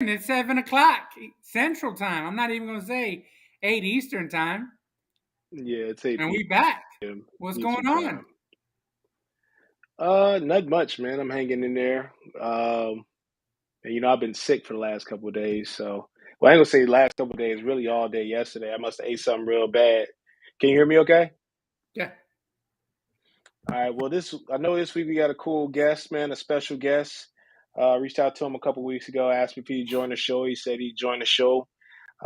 It's 7 o'clock Central Time. I'm not even going to say 8 Eastern Time. Yeah, it's 8 And we back. p.m. What's Eastern going on? time. Not much, man. I'm hanging in there. And I've been sick for the last couple of days. So, well, I ain't gonna say last couple of days, really all day yesterday. I must have ate something real bad. Can you hear me okay? Yeah. All right. Well, I know this week we got a cool guest, man, a special guest. Reached out to him a couple weeks ago, asked me if he'd join the show. He said he'd join the show.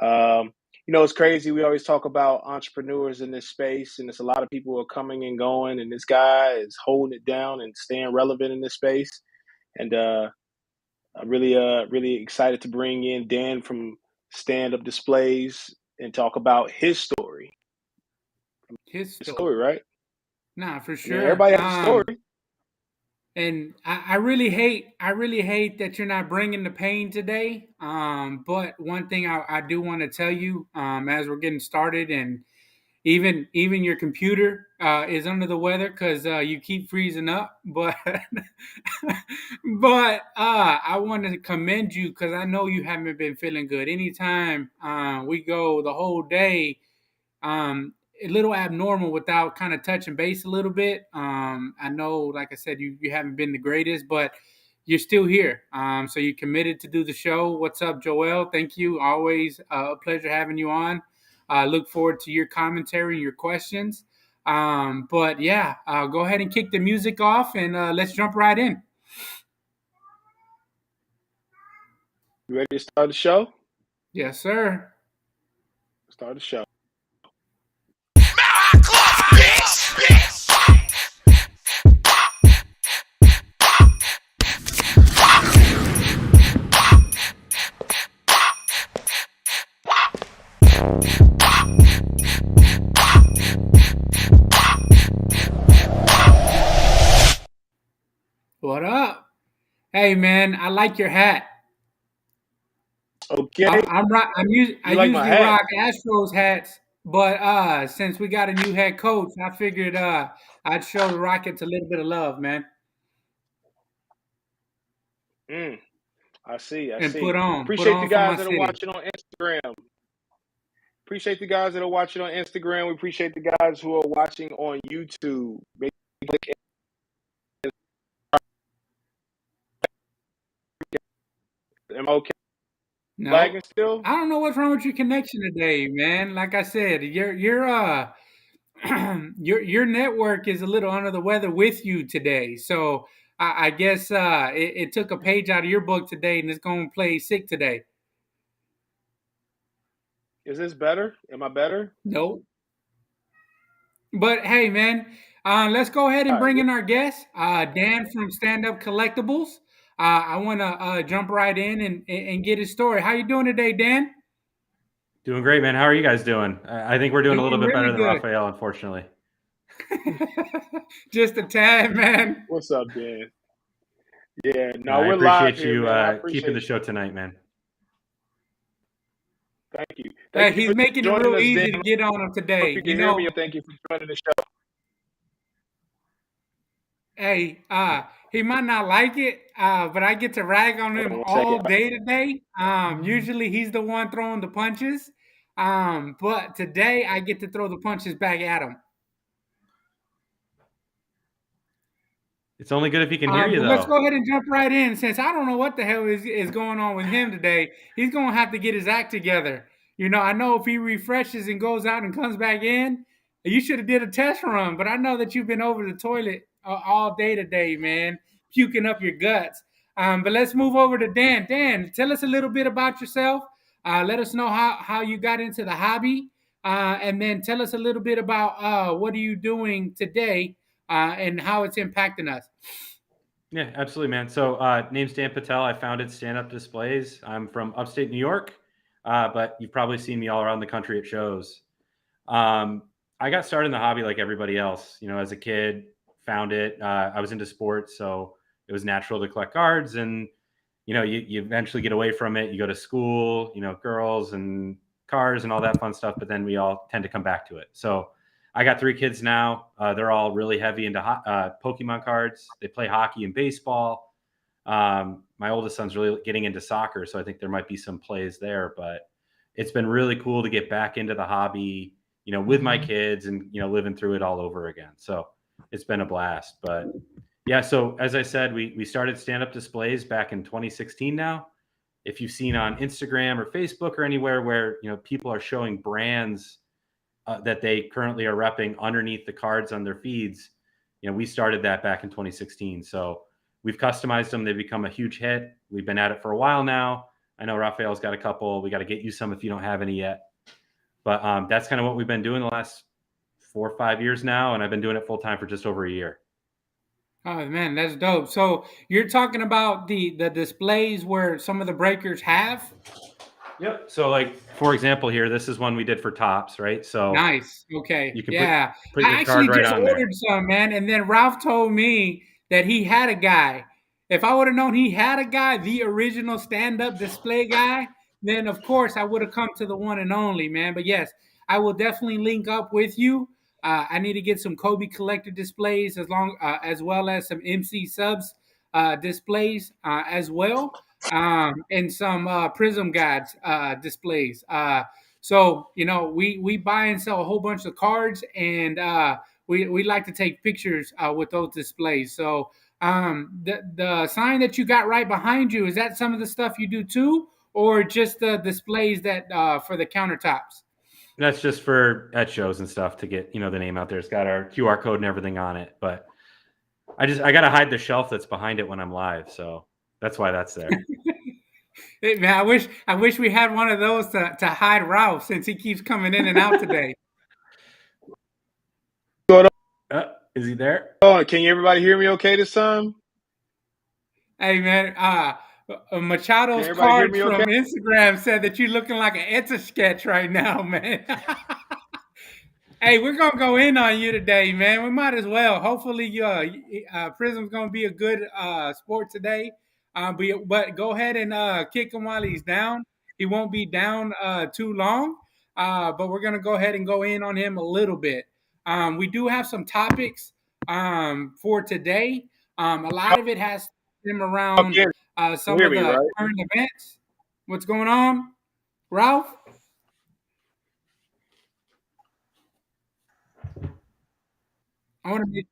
Um, it's crazy. We always talk about entrepreneurs in this space, and there's a lot of people who are coming and going, and this guy is holding it down and staying relevant in this space. And I'm really excited to bring in Dan from StandupDisplays and talk about his story. His His story, right? Nah, for Yeah, sure. everybody has a story. And I really hate that you're not bringing the pain today. But one thing I do want to tell you, as we're getting started, and even your computer is under the weather because you keep freezing up. But I wanted to commend you because I know you haven't been feeling good. Anytime we go the whole day, a little abnormal without kind of touching base a little bit. I know, like I said, you haven't been the greatest, but you're still here. So you committed to do the show. What's up, Joel? Thank you. Always a pleasure having you on. Look forward to your commentary and your questions. But yeah, go ahead and kick the music off and let's jump right in. You ready to start the show? Yes, sir. Start the show. What up? Hey, man, I like your hat. Okay. I like my usually hat? rock Astros hats, but since we got a new head coach, I figured I'd show the Rockets a little bit of love, man, Mm, I see. I and see. put Appreciate the on for my guys that are city. watching on Instagram. Appreciate the guys that are watching on Instagram. We appreciate the guys who are watching on YouTube. Am I okay? No, Lagging still? I don't know what's wrong with your connection today, man. Like I said, your network is a little under the weather with you today, so I guess it took a page out of your book today, and it's going to play sick today. Is this better? Am I better? No. But hey, man, let's go ahead and All right. bring in our guest, Dan from Stand Up Collectibles. I want to jump right in and get his story. How you doing today, Dan? Doing great, man. How are you guys doing? I think we're doing a little Doing bit better really than good. Raphael, unfortunately. Just a tad, man. What's up, Dan? Yeah, No, no, I we're live appreciate here, you man. I keeping appreciate the you. show tonight, man. Thank you. Thank you He's for making it joining real us, Dan. easy to get on him Hope today. you can hear me. Thank you for joining the show. Hey, he might not like it, but I get to rag on Hold him on one all second. day today. Usually he's the one throwing the punches, but today I get to throw the punches back at him. It's only good if he can hear you, But let's though. go ahead and jump right in. Since I don't know what the hell is going on with him today, he's going to have to get his act together. I know if he refreshes and goes out and comes back in, you should have did a test run. But I know that you've been over the toilet all day today, man, puking up your guts. But let's move over to Dan. Dan, tell us a little bit about yourself. Let us know how you got into the hobby. And then tell us a little bit about what are you doing today and how it's impacting us. Yeah, absolutely, man. So, name's Dan Patel. I founded Stand Up Displays. I'm from upstate New York, but you've probably seen me all around the country at shows. I got started in the hobby like everybody else. As a kid, found it. I was into sports, so it was natural to collect cards. And you eventually get away from it. You go to school, girls and cars and all that fun stuff. But then we all tend to come back to it. So I got 3 kids now. They're all really heavy into Pokemon cards. They play hockey and baseball. My my oldest son's really getting into soccer, so I think there might be some plays there. But it's been really cool to get back into the hobby, with my kids and living through it all over again. So it's been a blast. But yeah, so as I said, we started Stand Up Displays back in 2016 now. If you've seen on Instagram or Facebook or anywhere where people are showing brands that they currently are repping underneath the cards on their feeds, we started that back in 2016. So we've customized them. They've become a huge hit. We've been at it for a while now. I know Raphael's got a couple. We got to get you some if you don't have any yet. But that's kind of what we've been doing the last 4 or 5 years now, and I've been doing it full time for just over a year. Oh man, that's dope. So you're talking about the displays where some of the breakers have? Yep. So like, for example, here, this is one we did for Tops, right? So Nice. Okay. you can Yeah. put I your card actually right just on there. ordered some, man. And then Ralph told me that he had a guy. If I would have known he had a guy, the original stand-up display guy, then of course I would have come to the one and only, man. But yes, I will definitely link up with you. I need to get some Kobe collector displays as well as some MC subs displays as well, and some Prizm Gawdz displays. So we buy and sell a whole bunch of cards, and we like to take pictures with those displays. So the sign that you got right behind you, is that some of the stuff you do too, or just the displays that for the countertops? That's just for at shows and stuff to get the name out there. It's got our QR code and everything on it, but I got to hide the shelf that's behind it when I'm live, so that's why that's there. Hey, man, I wish we had one of those to hide Ralph, since he keeps coming in and out today. Is he there? Oh, can everybody hear me okay this time? Hey man, Machado's Can everybody hear cards me from okay? Instagram said that you're looking like an Etch a Sketch right now, man. Hey, we're gonna go in on you today, man. We might as well. Hopefully, Prism's gonna be a good sport today. But go ahead and kick him while he's down. He won't be down too long. But we're gonna go ahead and go in on him a little bit. We do have some topics for today. A lot of it has them around Okay, you some hear of me, the right? current events. What's going on, Ralph? I want to be.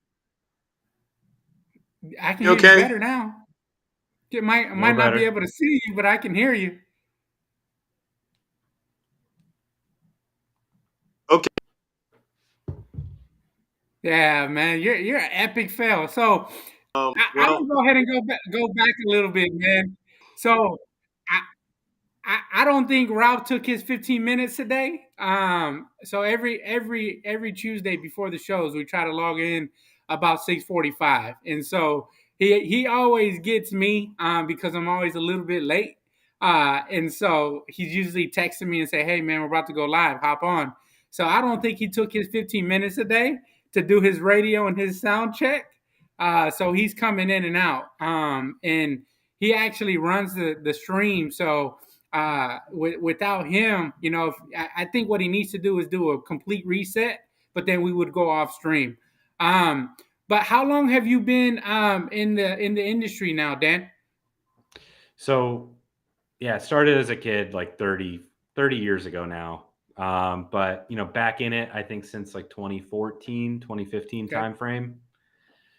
I can You hear you okay? better now. I A might little not be better. able to see you, but I can hear you. Okay. Yeah, man, you're an epic fail. So I'm Well, gonna go ahead and go back a little bit, man. So I don't think Ralph took his 15 minutes today. So every Tuesday before the shows, we try to log in about 6:45, and so he always gets me because I'm always a little bit late. And so he's usually texting me and say, "Hey man, we're about to go live. Hop on." So I don't think he took his 15 minutes a day to do his radio and his sound check. So he's coming in and out, and he actually runs the stream. So without him, I think what he needs to do is do a complete reset, but then we would go off stream. Um, but how long have you been in the industry now, Dan? So yeah, it started as a kid like 30 years ago now. But back in it, I think since like 2014, 2015 Okay. timeframe.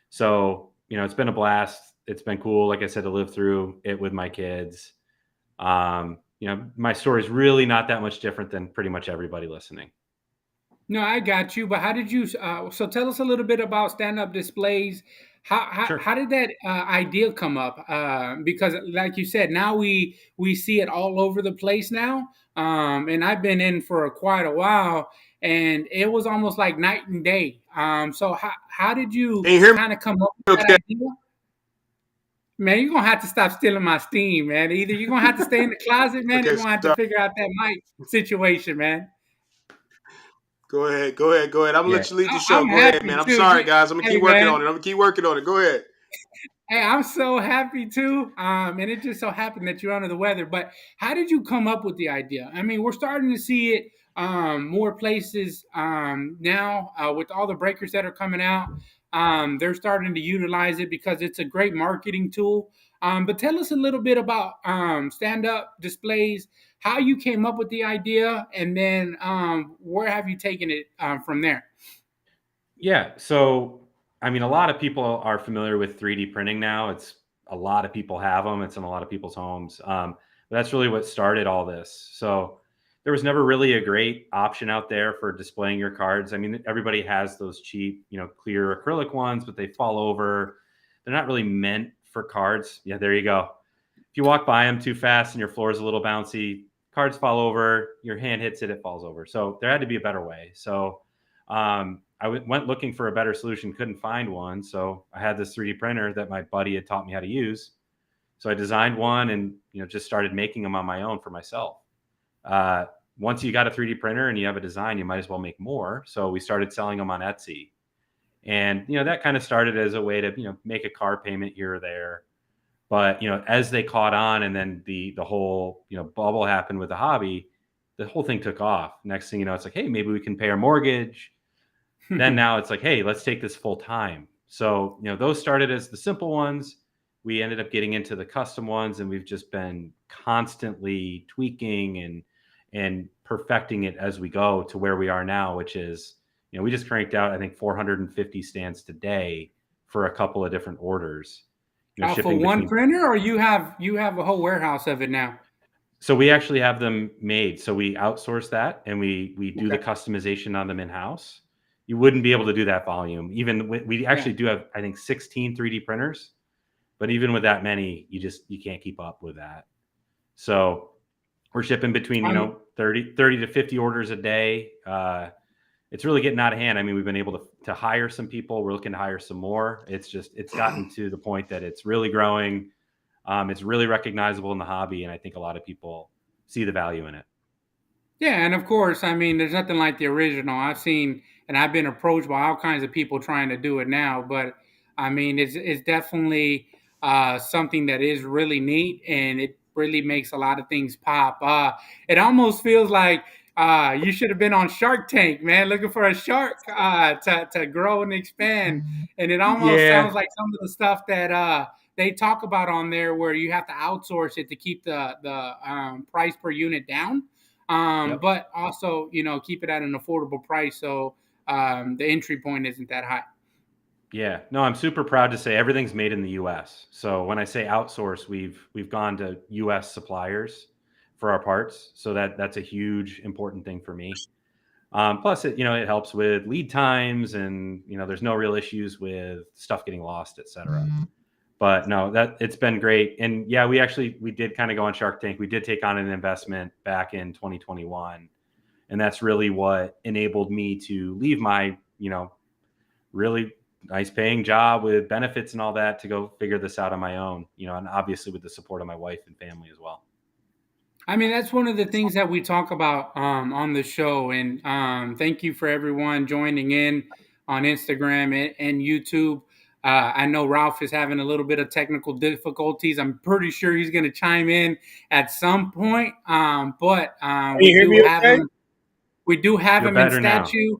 So, it's been a blast. It's been cool, like I said, to live through it with my kids. My story is really not that much different than pretty much everybody listening. No, I got you. But how did you? So tell us a little bit about stand up displays. Sure. How did that idea come up? Because, like you said, now we see it all over the place now. And I've been in for quite a while, and it was almost like night and day. So how did you can you hear me kind of come up with that okay? idea? Man, you're gonna have to stop stealing my steam, man. Either you're gonna have to stay in the closet, man, or Okay, you're gonna have to sorry. figure out that mic situation, man. Go ahead. I'm gonna Yeah. let you lead the show. I'm Go ahead, happy man. I'm too. sorry, guys. I'm gonna Hey, keep working man. on it. Go ahead. Hey, I'm so happy too. And it just so happened that you're under the weather. But how did you come up with the idea? I mean, we're starting to see it more places now with all the breakers that are coming out. They're starting to utilize it because it's a great marketing tool. But tell us a little bit about stand up displays, how you came up with the idea, and then where have you taken it from there? Yeah. So, I mean, a lot of people are familiar with 3D printing now. It's a lot of people have them. It's in a lot of people's homes. But that's really what started all this. So there was never really a great option out there for displaying your cards. I mean, everybody has those cheap, clear acrylic ones, but they fall over. They're not really meant for cards. Yeah, there you go. If you walk by them too fast and your floor is a little bouncy, cards fall over, your hand hits it, it falls over. So there had to be a better way. So went looking for a better solution, couldn't find one. So I had this 3D printer that my buddy had taught me how to use. So I designed one and just started making them on my own for myself. Once you got a 3D printer and you have a design, you might as well make more. So we started selling them on Etsy. And that kind of started as a way to make a car payment here or there. But as they caught on, and then the whole bubble happened with the hobby, the whole thing took off. Next thing you know, it's like, hey, maybe we can pay our mortgage. Then now it's like, hey, let's take this full time. So those started as the simple ones. We ended up getting into the custom ones, and we've just been constantly tweaking and perfecting it as we go to where we are now, which is we just cranked out, I think, 450 stands today for a couple of different orders. For Shipping one between. printer, or you have a whole warehouse of it now? So we actually have them made. So we outsource that, and we do the Okay. customization on them in house. You wouldn't be able to do that volume. Even we Yeah. actually do have, I think, 16 3D printers, but even with that many, you can't keep up with that. So we're shipping between 30 to 50 orders a day. It's really getting out of hand. I mean, we've been able to hire some people. We're looking to hire some more. It's gotten to the point that it's really growing. It's really recognizable in the hobby, and I think a lot of people see the value in it. Yeah, and of course, I mean, there's nothing like the original. I've seen, and I've been approached by all kinds of people trying to do it now. But I mean, it's definitely something that is really neat, and it really makes a lot of things pop. It almost feels like you should have been on Shark Tank, man, looking for a shark to grow and expand. And it almost sounds Yeah. like some of the stuff that they talk about on there, where you have to outsource it to keep the price per unit down, Yep. but also keep it at an affordable price, so the entry point isn't that high. Yeah. No, I'm super proud to say everything's made in the U.S. So when I say outsource, we've gone to U.S. suppliers for our parts. So that's a huge important thing for me. Plus, it helps with lead times, and there's no real issues with stuff getting lost, etc. But no, that it's been great. And yeah, we did kind of go on Shark Tank. We did take on an investment back in 2021, and that's really what enabled me to leave my really nice paying job with benefits and all that to go figure this out on my own. And obviously with the support of my wife and family as well. I mean, that's one of the things that we talk about on the show. And thank you for everyone joining in on Instagram and YouTube. I know Ralph is having a little bit of technical difficulties. I'm pretty sure he's going to chime in at some point. But Can you hear me okay? we do have You're him in better now. statue.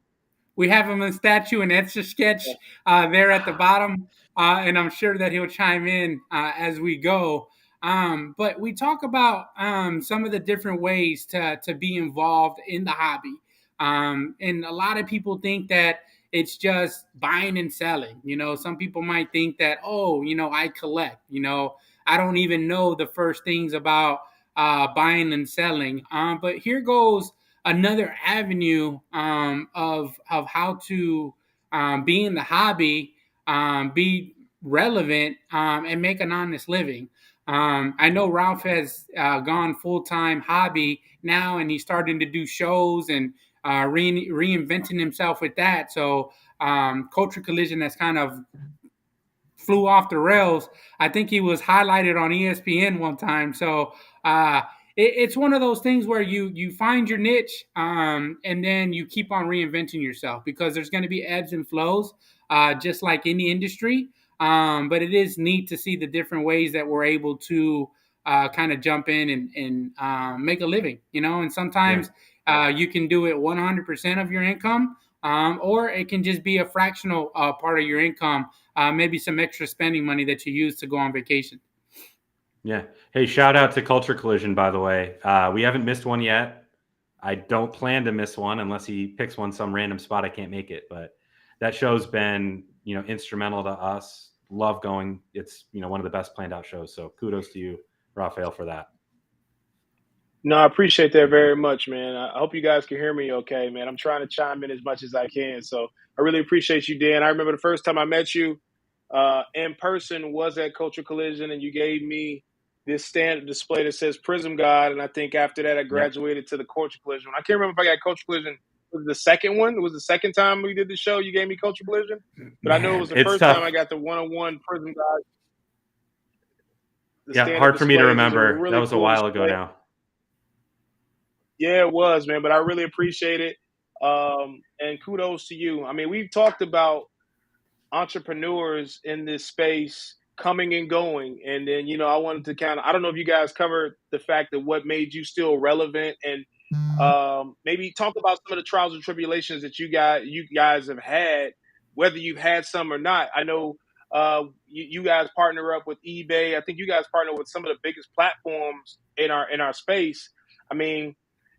We have him in statue and Etch a Sketch there at the bottom, and I'm sure that he'll chime in as we go. But we talk about some of the different ways to be involved in the hobby. And a lot of people think that it's just buying and selling. Some people might think that, oh, I collect. I don't even know the first things about buying and selling. But here goes another avenue of how to be in the hobby, be relevant, and make an honest living. I know Ralph has gone full time hobby now, and he's starting to do shows and reinventing himself with that. So, Culture Collision has kind of flew off the rails. I think he was highlighted on ESPN one time. So it's one of those things where you find your niche, and then you keep on reinventing yourself, because there's going to be ebbs and flows, just like any industry. But it is neat to see the different ways that we're able to kind of jump in and make a living, and Yeah. sometimes you can do it 100% of your income, or it can just be a fractional part of your income, maybe some extra spending money that you use to go on vacation. Yeah. Hey, shout out to Culture Collision, by the way. We haven't missed one yet. I don't plan to miss one unless he picks one some random spot I can't make it. But that show's been, instrumental to us. Love going. It's, one of the best planned out shows. So kudos to you, Raphael, for that. No, I appreciate that very much, man. I hope you guys can hear me okay, man. I'm trying to chime in as much as I can. So I really appreciate you, Dan. I remember the first time I met you in person was at Culture Collision, and you gave me this standard display that says Prizm God. And I think after that, I Yep. graduated to the Culture Collision. I can't remember if I got Culture Collision. Was it the second one? It was the second time we did the show. You gave me Culture Collision, but I know it was Man, the It's first time I tough. got the one-on-one Prizm God. The Yeah. standard Hard for me to displays was a remember. That really was a cool while ago display. now. Yeah, it was, man, but I really appreciate it. And kudos to you. I mean, we've talked about entrepreneurs in this space coming and going. And then, I wanted to I don't know if you guys covered the fact that what made you still relevant and maybe talk about some of the trials and tribulations that you guys have had, whether you've had some or not. I know you guys partner up with eBay. I think you guys partner with some of the biggest platforms in our space. I mean,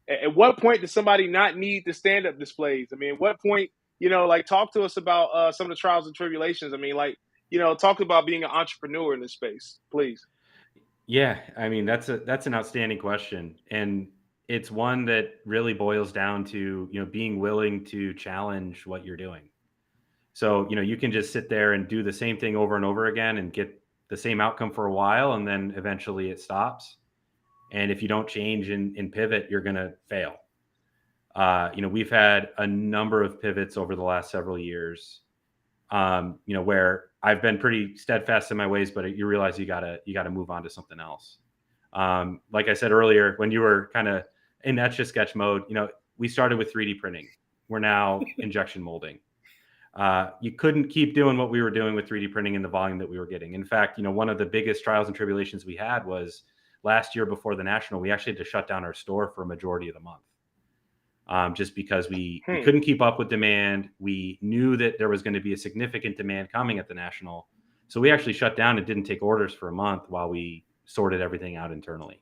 at what point does somebody not need the stand-up displays? I mean, what point, like talk to us about some of the trials and tribulations. I mean, like, talk about being an entrepreneur in this space, please. Yeah, I mean that's an outstanding question, and it's one that really boils down to being willing to challenge what you're doing. So you can just sit there and do the same thing over and over again and get the same outcome for a while, and then eventually it stops. And if you don't change and pivot, you're going to fail. We've had a number of pivots over the last several years. Where I've been pretty steadfast in my ways, but you realize you gotta move on to something else. Like I said earlier, when you were kind of in etch a sketch mode, we started with 3D printing. We're now injection molding. You couldn't keep doing what we were doing with 3D printing in the volume that we were getting. In fact, one of the biggest trials and tribulations we had was last year before the national. We actually had to shut down our store for a majority of the month. Just because we Hmm. couldn't keep up with demand. We knew that there was going to be a significant demand coming at the national. So we actually shut down and didn't take orders for a month while we sorted everything out internally.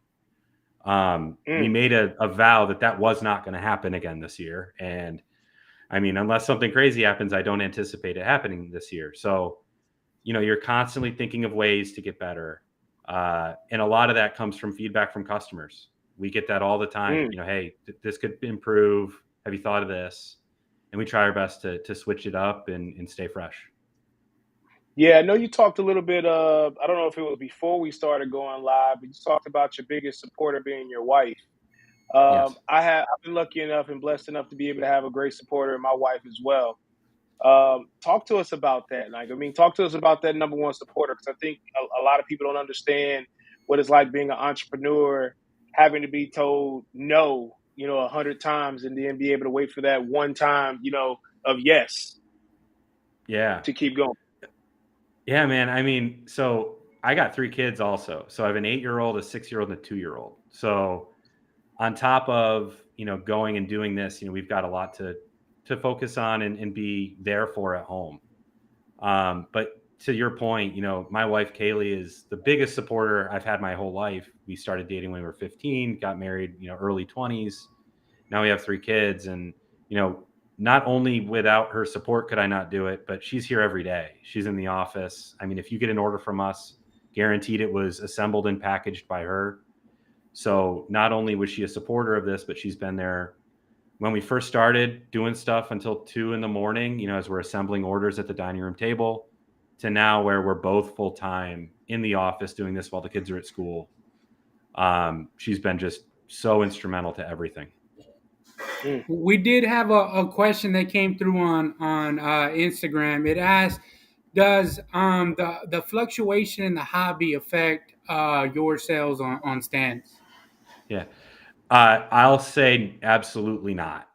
We Mm. made a vow that was not going to happen again this year. And I mean, unless something crazy happens, I don't anticipate it happening this year. So, you're constantly thinking of ways to get better. And a lot of that comes from feedback from customers. We get that all the time. Mm. Hey, this could improve. Have you thought of this? And we try our best to switch it up and stay fresh. Yeah, I know you talked a little bit. I don't know if it was before we started going live, but you talked about your biggest supporter being your wife. Yes. I've been lucky enough and blessed enough to be able to have a great supporter in my wife as well. Talk to us about that. Like, I mean, talk to us about that number one supporter, because I think a lot of people don't understand what it's like being an entrepreneur, having to be told no, 100 times, and then be able to wait for that one time, of yes Yeah. to keep going. Yeah, man. I mean, so I got 3 kids also. So I have an 8-year-old, a 6-year-old, and a 2-year-old. So on top of, going and doing this, we've got a lot to focus on and be there for at home. But to your point, my wife Kaylee is the biggest supporter I've had my whole life. We started dating when we were 15, got married, early 20s. Now we have 3 kids, and you know, not only without her support could I not do it, but she's here every day. She's in the office. I mean, if you get an order from us, guaranteed it was assembled and packaged by her. So not only was she a supporter of this, but she's been there when we first started doing stuff until 2 in the morning, as we're assembling orders at the dining room table, to now where we're both full time in the office doing this while the kids are at school. She's been just so instrumental to everything. Mm. we did have a question that came through on Instagram. It asked, "Does the fluctuation in the hobby affect your sales on stands?" Yeah. I'll say absolutely not.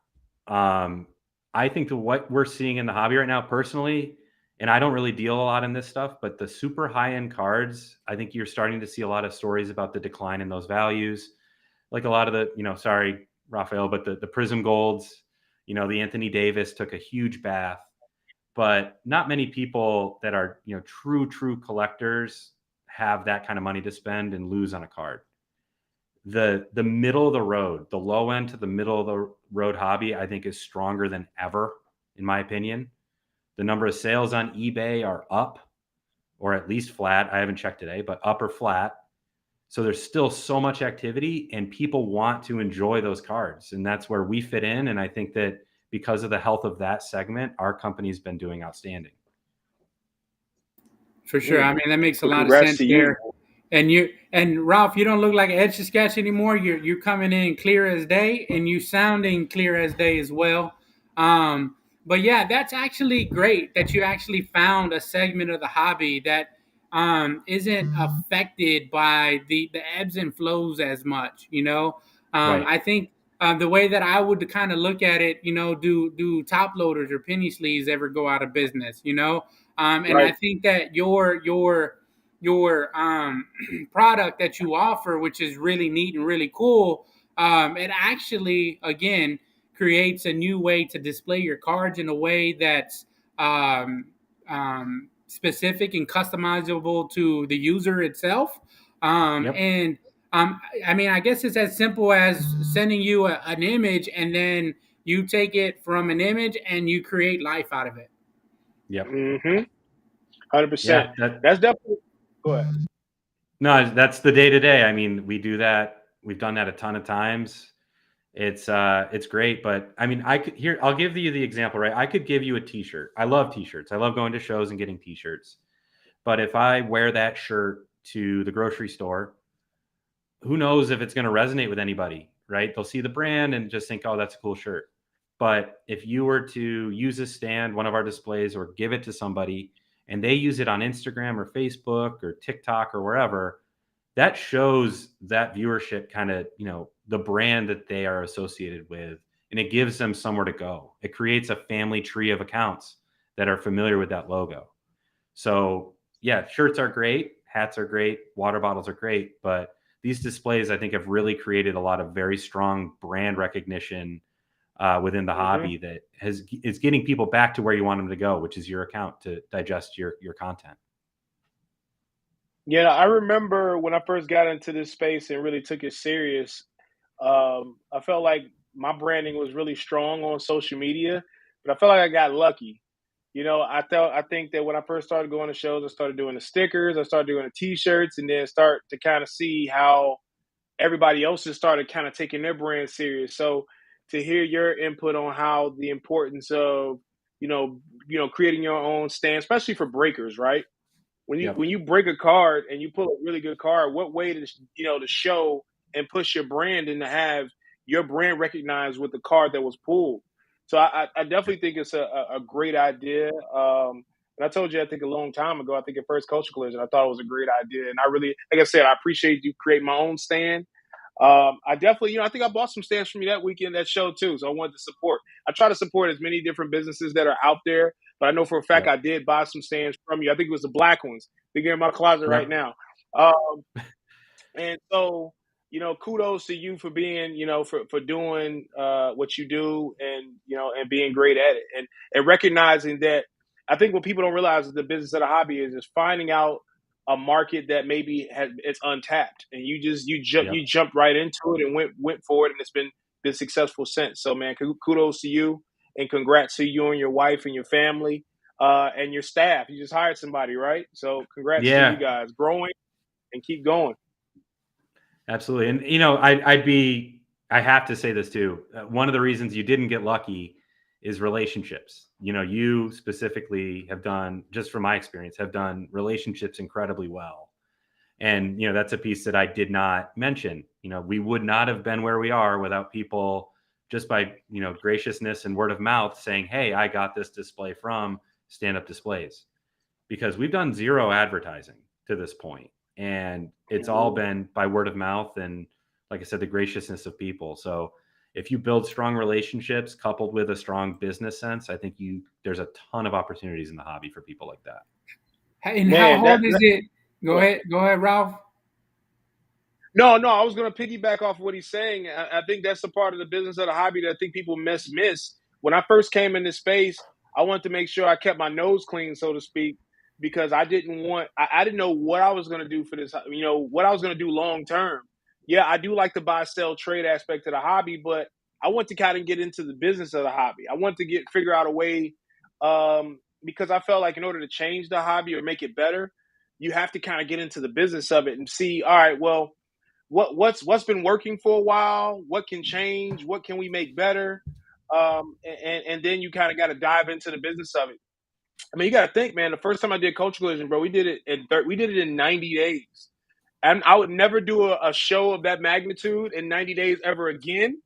Um, I think that what we're seeing in the hobby right now, personally, and I don't really deal a lot in this stuff, but the super high end cards, I think you're starting to see a lot of stories about the decline in those values. Like a lot of the, sorry, Raphael, but the Prizm Golds, the Anthony Davis took a huge bath, but not many people that are, true collectors have that kind of money to spend and lose on a card. The middle of the road, the low end to the middle of the road hobby, I think is stronger than ever, in my opinion. The number of sales on eBay are up, or at least flat. I haven't checked today, but up or flat. So there's still so much activity, and people want to enjoy those cards. And that's where we fit in. And I think that because of the health of that segment, our company's been doing outstanding. For sure. I mean, that makes a lot of Congrats sense to there. you. And Ralph, you don't look like Etch a Sketch anymore. You're coming in clear as day, and you sounding clear as day as well. But yeah, that's actually great that you actually found a segment of the hobby that isn't affected by the ebbs and flows as much. Right. I think the way that I would kind of look at it, do top loaders or penny sleeves ever go out of business? And I Right. think that your product that you offer, which is really neat and really cool, it actually again creates a new way to display your cards in a way that's specific and customizable to the user itself. Yep. And I mean, I guess it's as simple as sending you an image, and then you take it from an image and you create life out of it. Yep. 100%. Yeah. That's definitely. Go ahead. No, that's the day to day. I mean, we do that. We've done that a ton of times. It's great, but I mean, I'll give you the example, right? I could give you a t-shirt. I love t-shirts. I love going to shows and getting t-shirts. But if I wear that shirt to the grocery store, who knows if it's going to resonate with anybody, right? They'll see the brand and just think, oh, that's a cool shirt. But if you were to use a stand, one of our displays, or give it to somebody and they use it on Instagram or Facebook or TikTok or wherever, that shows that viewership kind of, the brand that they are associated with, and it gives them somewhere to go. It creates a family tree of accounts that are familiar with that logo. So yeah, shirts are great, hats are great, water bottles are great, but these displays, I think, have really created a lot of very strong brand recognition within the hobby that is getting people back to where you want them to go, which is your account to digest your content. Yeah, I remember when I first got into this space and really took it serious. I felt like my branding was really strong on social media, but I felt like I got lucky. I think that when I first started going to shows, I started doing the stickers, I started doing the t-shirts, and then start to kind of see how everybody else has started kind of taking their brand serious. So to hear your input on how the importance of, creating your own stand, especially for breakers, right? When you break a card and you pull a really good card, what way to show and push your brand and to have your brand recognized with the card that was pulled. So I definitely think it's a great idea. And I told you, I think a long time ago, I think at first Culture Collision, I thought it was a great idea. And I really, like I said, I appreciate you creating my own stand. I definitely, I think I bought some stands from you that weekend, that show too. So I wanted to support. I try to support as many different businesses that are out there, but I know for a fact I did buy some stands from you. I think it was the black ones. They're in my closet right now. And so, kudos to you for being, for doing what you do, and and being great at it, and recognizing that. I think what people don't realize is the business of the hobby is finding out a market that maybe it's untapped, and you jumped right into it and went for it, and it's been successful since. So, man, kudos to you, and congrats to you and your wife and your family and your staff. You just hired somebody, right? So, congrats to you guys, growing and keep going. Absolutely. And, I have to say this too. One of the reasons you didn't get lucky is relationships. You specifically have done, just from my experience, have done relationships incredibly well. And, that's a piece that I did not mention. We would not have been where we are without people just by, graciousness and word of mouth saying, hey, I got this display from Stand Up Displays, because we've done zero advertising to this point. And it's all been by word of mouth and, like I said, the graciousness of people. So if you build strong relationships coupled with a strong business sense, I think there's a ton of opportunities in the hobby for people like that. And how hard is it? Go ahead, Ralph. No, I was going to piggyback off what he's saying. I think that's a part of the business of the hobby that I think people miss. When I first came in this space, I wanted to make sure I kept my nose clean, so to speak. because I didn't know what I was going to do for this, what I was going to do long term. Yeah, I do like the buy, sell, trade aspect of the hobby, but I want to kind of get into the business of the hobby. I want to figure out a way, because I felt like in order to change the hobby or make it better, you have to kind of get into the business of it and see, all right, well, what's been working for a while, what can change, what can we make better, and then you kind of got to dive into the business of it. I mean, you got to think, man. The first time I did Culture Collision, bro, we did it in 90 days, and I would never do a show of that magnitude in 90 days ever again.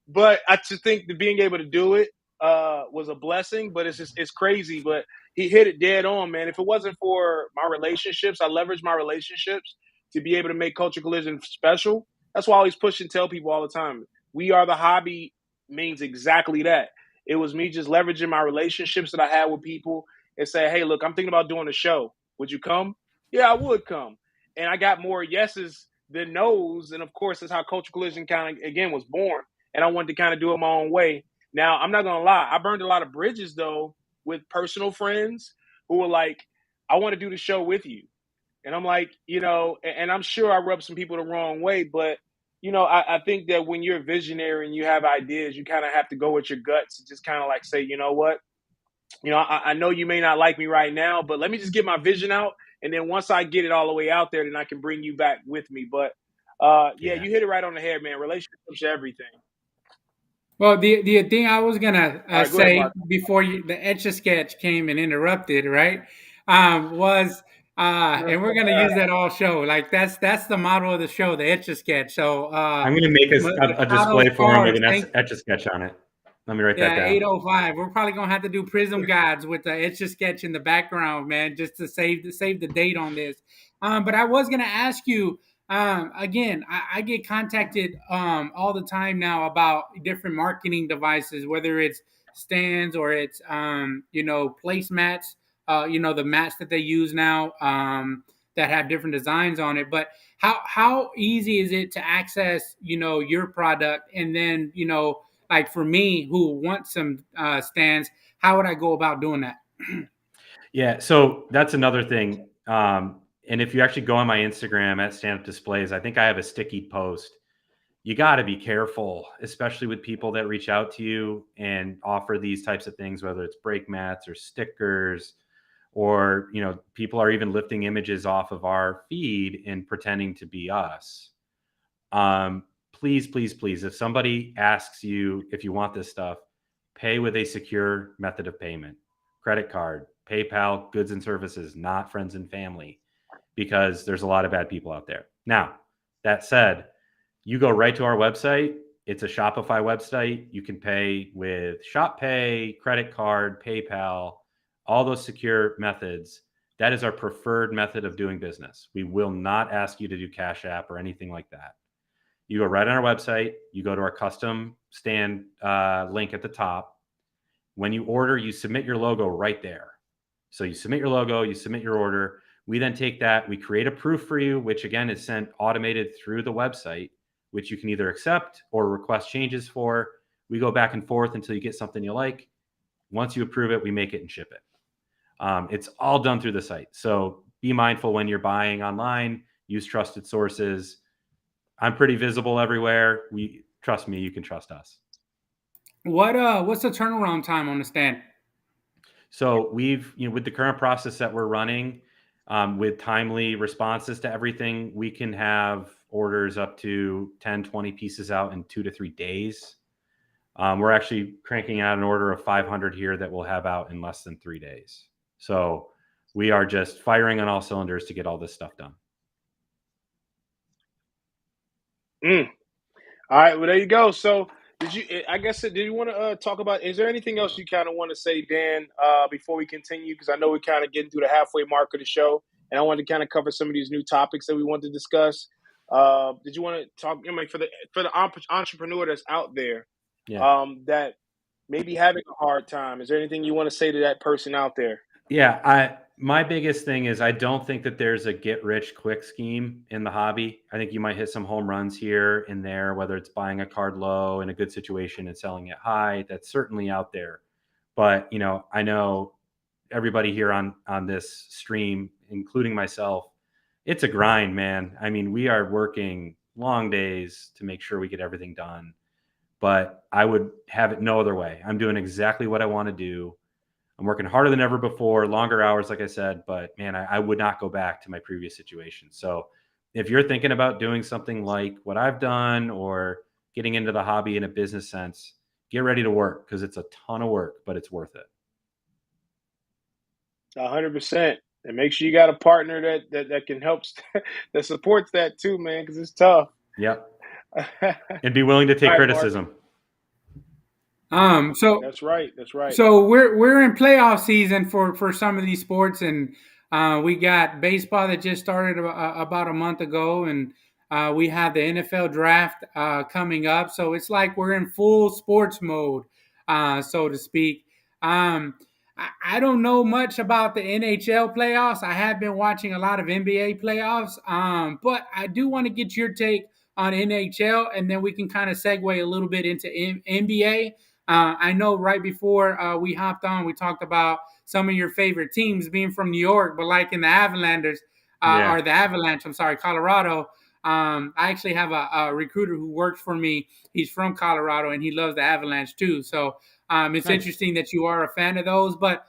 But I just think that being able to do it was a blessing. But it's crazy. But he hit it dead on, man. If it wasn't for my relationships, I leveraged my relationships to be able to make Culture Collision special. That's why I always push and tell people all the time. We are the hobby means exactly that. It was me just leveraging my relationships that I had with people and say, hey, look, I'm thinking about doing a show. Would you come? Yeah, I would come. And I got more yeses than nos. And of course, that's how Culture Collision kind of, again, was born. And I wanted to kind of do it my own way. Now, I'm not going to lie. I burned a lot of bridges, though, with personal friends who were like, I want to do the show with you. And I'm like, and I'm sure I rubbed some people the wrong way, but I think that when you're a visionary and you have ideas, you kind of have to go with your guts and just kind of like say, you know what, I know you may not like me right now, but let me just get my vision out. And then once I get it all the way out there, then I can bring you back with me. But yeah, you hit it right on the head, man. Relationships are everything. Well, the thing I was gonna Right, go ahead, say Mark. before the Etch-a-Sketch came and interrupted, right? Was and we're gonna use that all show. Like that's the model of the show, the Etch-a-Sketch. So I'm going to make a display Machado's for him with cards. an Etch-a-Sketch on it. Let me write that Yeah, down. 805. We're probably gonna have to do Prizm Gawdz with the Etch-a-Sketch in the background, man, just to save the date on this. But I was gonna ask you, again, I get contacted all the time now about different marketing devices, whether it's stands or it's placemats, the mats that they use now, that have different designs on it. But how easy is it to access, your product, and then, like for me who wants some stands, how would I go about doing that? Yeah, so that's another thing. And if you actually go on my Instagram at StandupDisplays, I think I have a sticky post. You got to be careful, especially with people that reach out to you and offer these types of things, whether it's brake mats or stickers, or people are even lifting images off of our feed and pretending to be us. Please, please, please, if somebody asks you if you want this stuff, pay with a secure method of payment. Credit card, PayPal, goods and services, not friends and family, because there's a lot of bad people out there. Now, that said, you go right to our website. It's a Shopify website. You can pay with Shop Pay, credit card, PayPal, all those secure methods. That is our preferred method of doing business. We will not ask you to do Cash App or anything like that. You go right on our website. You go to our custom stand link at the top. When you order, you submit your logo right there. So you submit your logo, you submit your order. We then take that, we create a proof for you, which again is sent automated through the website, which you can either accept or request changes for. We go back and forth until you get something you like. Once you approve it, we make it and ship it. It's all done through the site. So be mindful when you're buying online, use trusted sources. I'm pretty visible everywhere. Trust me, you can trust us. What's the turnaround time on the stand? So we've, with the current process that we're running, with timely responses to everything, we can have orders up to 10, 20 pieces out in 2 to 3 days. We're actually cranking out an order of 500 here that we'll have out in less than 3 days. So we are just firing on all cylinders to get all this stuff done. All right, well, there you go. So did you want to talk about, is there anything else you kind of want to say, Dan, before we continue? Because I know we're kind of getting through the halfway mark of the show, and I wanted to kind of cover some of these new topics that we want to discuss. Did you want to talk, for the entrepreneur that's out there, that may be having a hard time? Is there anything you want to say to that person out there? Yeah, my biggest thing is I don't think that there's a get-rich-quick scheme in the hobby. I think you might hit some home runs here and there, whether it's buying a card low in a good situation and selling it high. That's certainly out there. But, I know everybody here on this stream, including myself, it's a grind, man. I mean, we are working long days to make sure we get everything done, but I would have it no other way. I'm doing exactly what I want to do. I'm working harder than ever before, longer hours, like I said, but man, I would not go back to my previous situation. So if you're thinking about doing something like what I've done or getting into the hobby in a business sense, get ready to work, because it's a ton of work, but it's worth it. 100%. And make sure you got a partner that can help, that supports that too, man, because it's tough. Yep. And be willing to take criticism. So that's right. So we're in playoff season for some of these sports, and we got baseball that just started about a month ago, and we have the NFL draft coming up. So it's like we're in full sports mode, so to speak. I don't know much about the NHL playoffs. I have been watching a lot of NBA playoffs, but I do want to get your take on NHL, and then we can kind of segue a little bit into NBA. I know right before we hopped on, we talked about some of your favorite teams being from New York, but like in the Avalanche, or the Avalanche, I'm sorry, Colorado. I actually have a recruiter who works for me. He's from Colorado, and he loves the Avalanche too. So it's interesting that you are a fan of those. But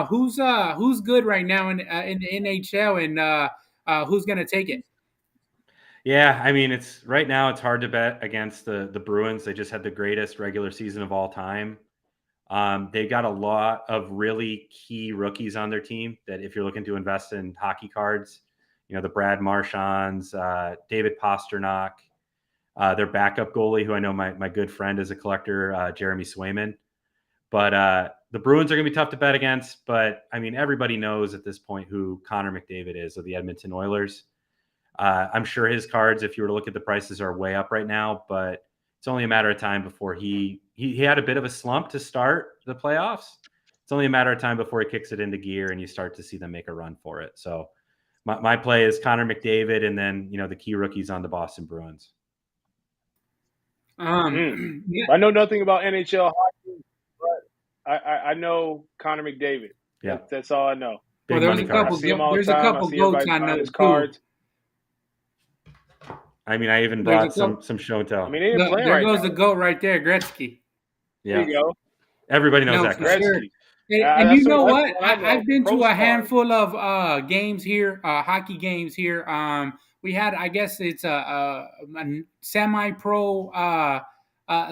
who's good right now in the NHL, and who's going to take it? Yeah, I mean, it's right now it's hard to bet against the Bruins. They just had the greatest regular season of all time. They got a lot of really key rookies on their team that if you're looking to invest in hockey cards, the Brad Marchands, David Pastrnak, their backup goalie, who I know my good friend is a collector, Jeremy Swayman. But the Bruins are going to be tough to bet against. But, I mean, everybody knows at this point who Connor McDavid is of the Edmonton Oilers. I'm sure his cards, if you were to look at the prices, are way up right now, but it's only a matter of time before he had a bit of a slump to start the playoffs. It's only a matter of time before he kicks it into gear and you start to see them make a run for it. So my play is Connor McDavid, and then, the key rookies on the Boston Bruins. Yeah. I know nothing about NHL hockey, but I know Connor McDavid. Yeah. That's all I know. Well, there's a couple Gawdz I know his cards. I mean, I even brought some show and tell. I mean, they didn't play there right goes now. the GOAT right there, Gretzky. Yeah. There you go. Everybody knows that Gretzky. Sure. And you know what? I've been to a handful of games here, hockey games here. We had, I guess it's a semi-pro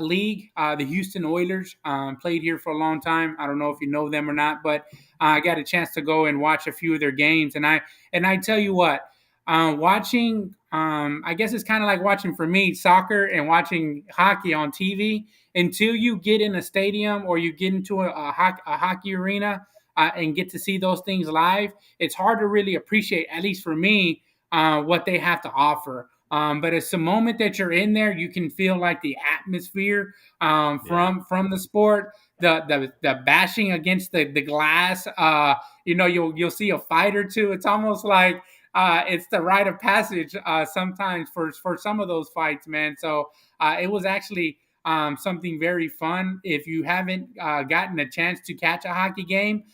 league. The Houston Oilers played here for a long time. I don't know if you know them or not, but I got a chance to go and watch a few of their games. And I tell you what, watching, I guess it's kind of like watching, for me, soccer and watching hockey on TV. Until you get in a stadium or you get into a hockey arena and get to see those things live, it's hard to really appreciate, at least for me, what they have to offer. But it's the moment that you're in there, you can feel like the atmosphere from the sport, the bashing against the glass. You'll see a fight or two. It's almost like it's the rite of passage sometimes for some of those fights, man. So it was actually something very fun. If you haven't gotten a chance to catch a hockey game,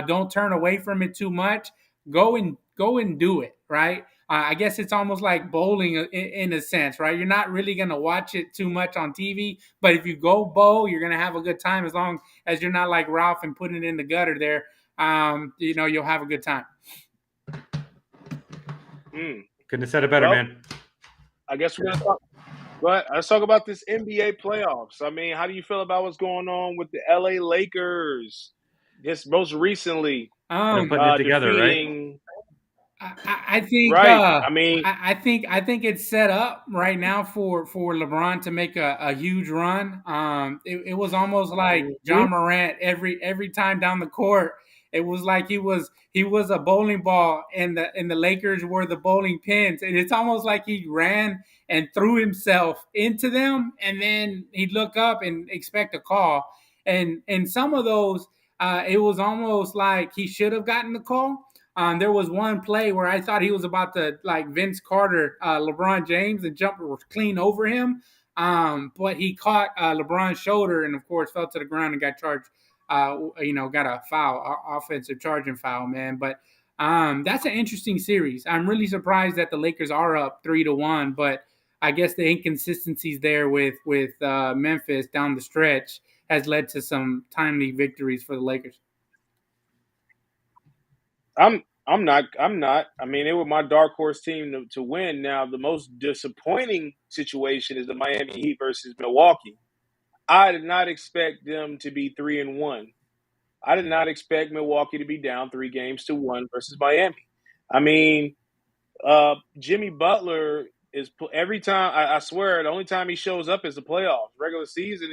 don't turn away from it too much. Go and do it, right? I guess it's almost like bowling in a sense, right? You're not really going to watch it too much on TV, but if you go bowl, you're going to have a good time, as long as you're not like Ralph and putting it in the gutter there. You'll have a good time. Couldn't have said it better, man. I guess we're going to talk. But let's talk about this NBA playoffs. I mean, how do you feel about what's going on with the LA Lakers? Just most recently, they're putting it together, right? I think. Right. I think it's set up right now for LeBron to make a huge run. It was almost like John Morant every time down the court. It was like he was a bowling ball, and the Lakers were the bowling pins, and it's almost like he ran and threw himself into them, and then he'd look up and expect a call. And some of those, it was almost like he should have gotten the call. There was one play where I thought he was about to, like, Vince Carter, LeBron James, and jump clean over him. But he caught LeBron's shoulder and, of course, fell to the ground and got charged got a foul, offensive charging foul, man. But that's an interesting series. I'm really surprised that the Lakers are up 3-1, but I guess the inconsistencies there with Memphis down the stretch has led to some timely victories for the Lakers. I'm not. I mean, they were my dark horse team to win. Now, the most disappointing situation is the Miami Heat versus Milwaukee. I did not expect them to be 3-1. I did not expect Milwaukee to be down 3-1 versus Miami. I mean, Jimmy Butler is every time. I swear, the only time he shows up is the playoffs. Regular season,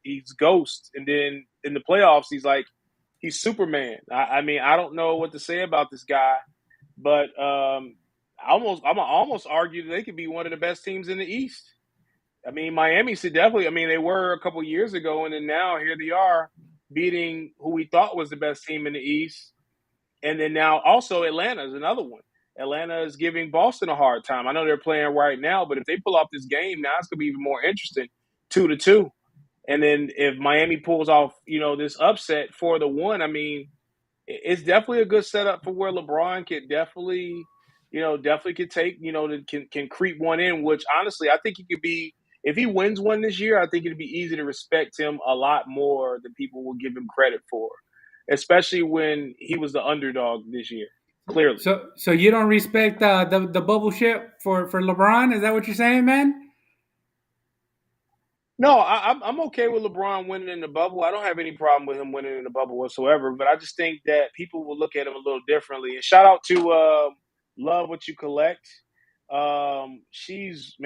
he's ghost, and then in the playoffs, he's Superman. I mean, I don't know what to say about this guy, but I'm almost argue that they could be one of the best teams in the East. I mean, Miami should definitely. I mean, they were a couple years ago, and then now here they are beating who we thought was the best team in the East. And then now also Atlanta is another one. Atlanta is giving Boston a hard time. I know they're playing right now, but if they pull off this game, now it's going to be even more interesting, 2-2. And then if Miami pulls off, this upset 4-1, I mean, it's definitely a good setup for where LeBron could definitely could take, can creep one in, which honestly, I think he could be, if he wins one this year, I think it'd be easy to respect him a lot more than people will give him credit for, especially when he was the underdog this year, clearly. So you don't respect the bubble ship for LeBron? Is that what you're saying, man? No, I'm okay with LeBron winning in the bubble. I don't have any problem with him winning in the bubble whatsoever. But I just think that people will look at him a little differently. And shout out to Love What You Collect. She's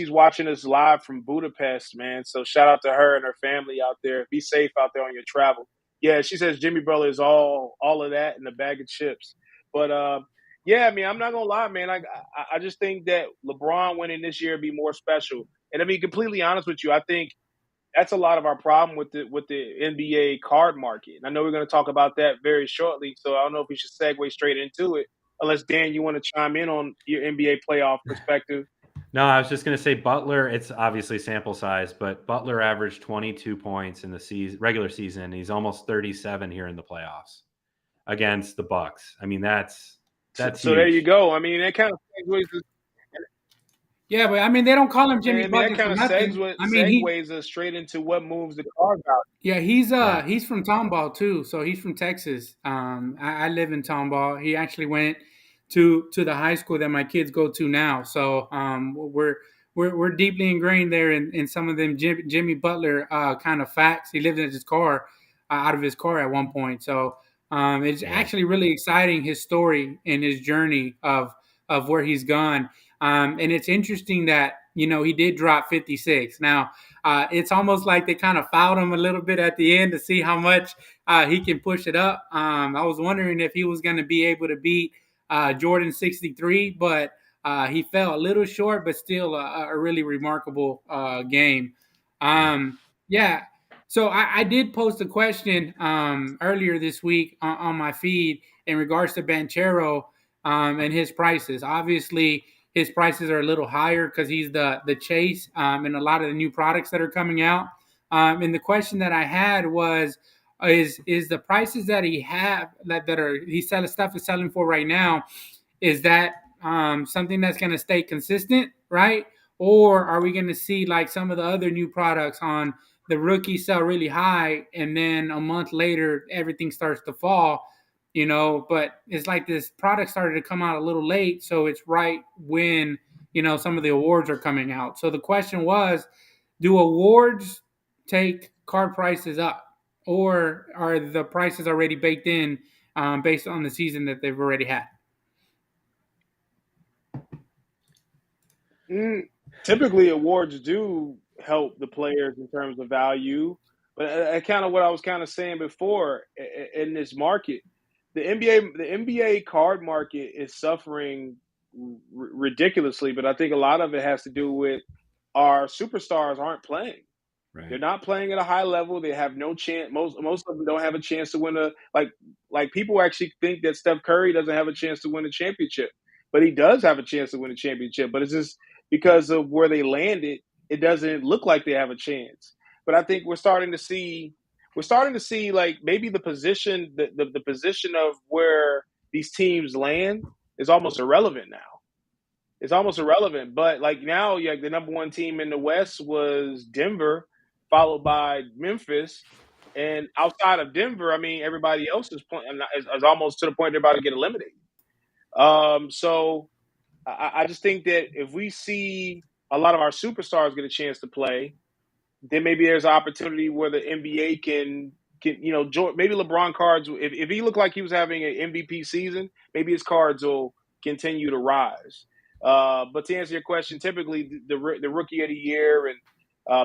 watching us live from Budapest, man. So shout out to her and her family out there. Be safe out there on your travel. Yeah, she says Jimmy Butler is all of that and a bag of chips. But yeah, I mean, I'm not gonna lie, man. I just think that LeBron winning this year would be more special. And to be completely honest with you, I think that's a lot of our problem with the NBA card market. And I know we're going to talk about that very shortly, so I don't know if we should segue straight into it. Unless Dan, you want to chime in on your NBA playoff perspective? No, I was just going to say Butler. It's obviously sample size, but Butler averaged 22 points in the regular season. He's almost 37 here in the playoffs against the Bucks. I mean, that's so huge. There you go. I mean, that kind of segues. Yeah, but I mean, they don't call him Jimmy Butler. That kind of segues us straight into what moves the cards out. Yeah, he's from Tomball too, so he's from Texas. I live in Tomball. He actually went to the high school that my kids go to now. So we're deeply ingrained there in some of them Jimmy Butler kind of facts. He lived in his car, out of his car at one point. So it's actually really exciting, his story and his journey of where he's gone. And it's interesting that, he did drop 56. Now, it's almost like they kind of fouled him a little bit at the end to see how much he can push it up. I was wondering if he was going to be able to beat Jordan 63, but he fell a little short, but still a really remarkable game. Yeah. So I did post a question earlier this week on my feed in regards to Banchero and his prices. Obviously, his prices are a little higher because he's the chase and a lot of the new products that are coming out. And the question that I had was, is the prices that he have that are he's selling stuff is selling for right now, is that something that's going to stay consistent, right? Or are we going to see like some of the other new products on the rookies sell really high and then a month later everything starts to fall? But it's like this product started to come out a little late, so it's right when, some of the awards are coming out. So the question was, do awards take card prices up, or are the prices already baked in based on the season that they've already had? Typically, awards do help the players in terms of value, but kind of what I was kind of saying before in this market. The NBA card market is suffering ridiculously, but I think a lot of it has to do with our superstars aren't playing. Right. They're not playing at a high level. They have no chance. Most of them don't have a chance to win like people actually think that Steph Curry doesn't have a chance to win a championship, but he does have a chance to win a championship. But it's just because of where they landed, it doesn't look like they have a chance. But I think we're starting to see we're starting to see like maybe the position, the position of where these teams land is almost irrelevant now. It's almost irrelevant. But like now, yeah, the number one team in the West was Denver, followed by Memphis. And outside of Denver, I mean, everybody else is almost to the point they're about to get eliminated. So I just think that if we see a lot of our superstars get a chance to play, then maybe there's an opportunity where the NBA can maybe LeBron cards. If he looked like he was having an MVP season, maybe his cards will continue to rise. But to answer your question, typically the rookie of the year and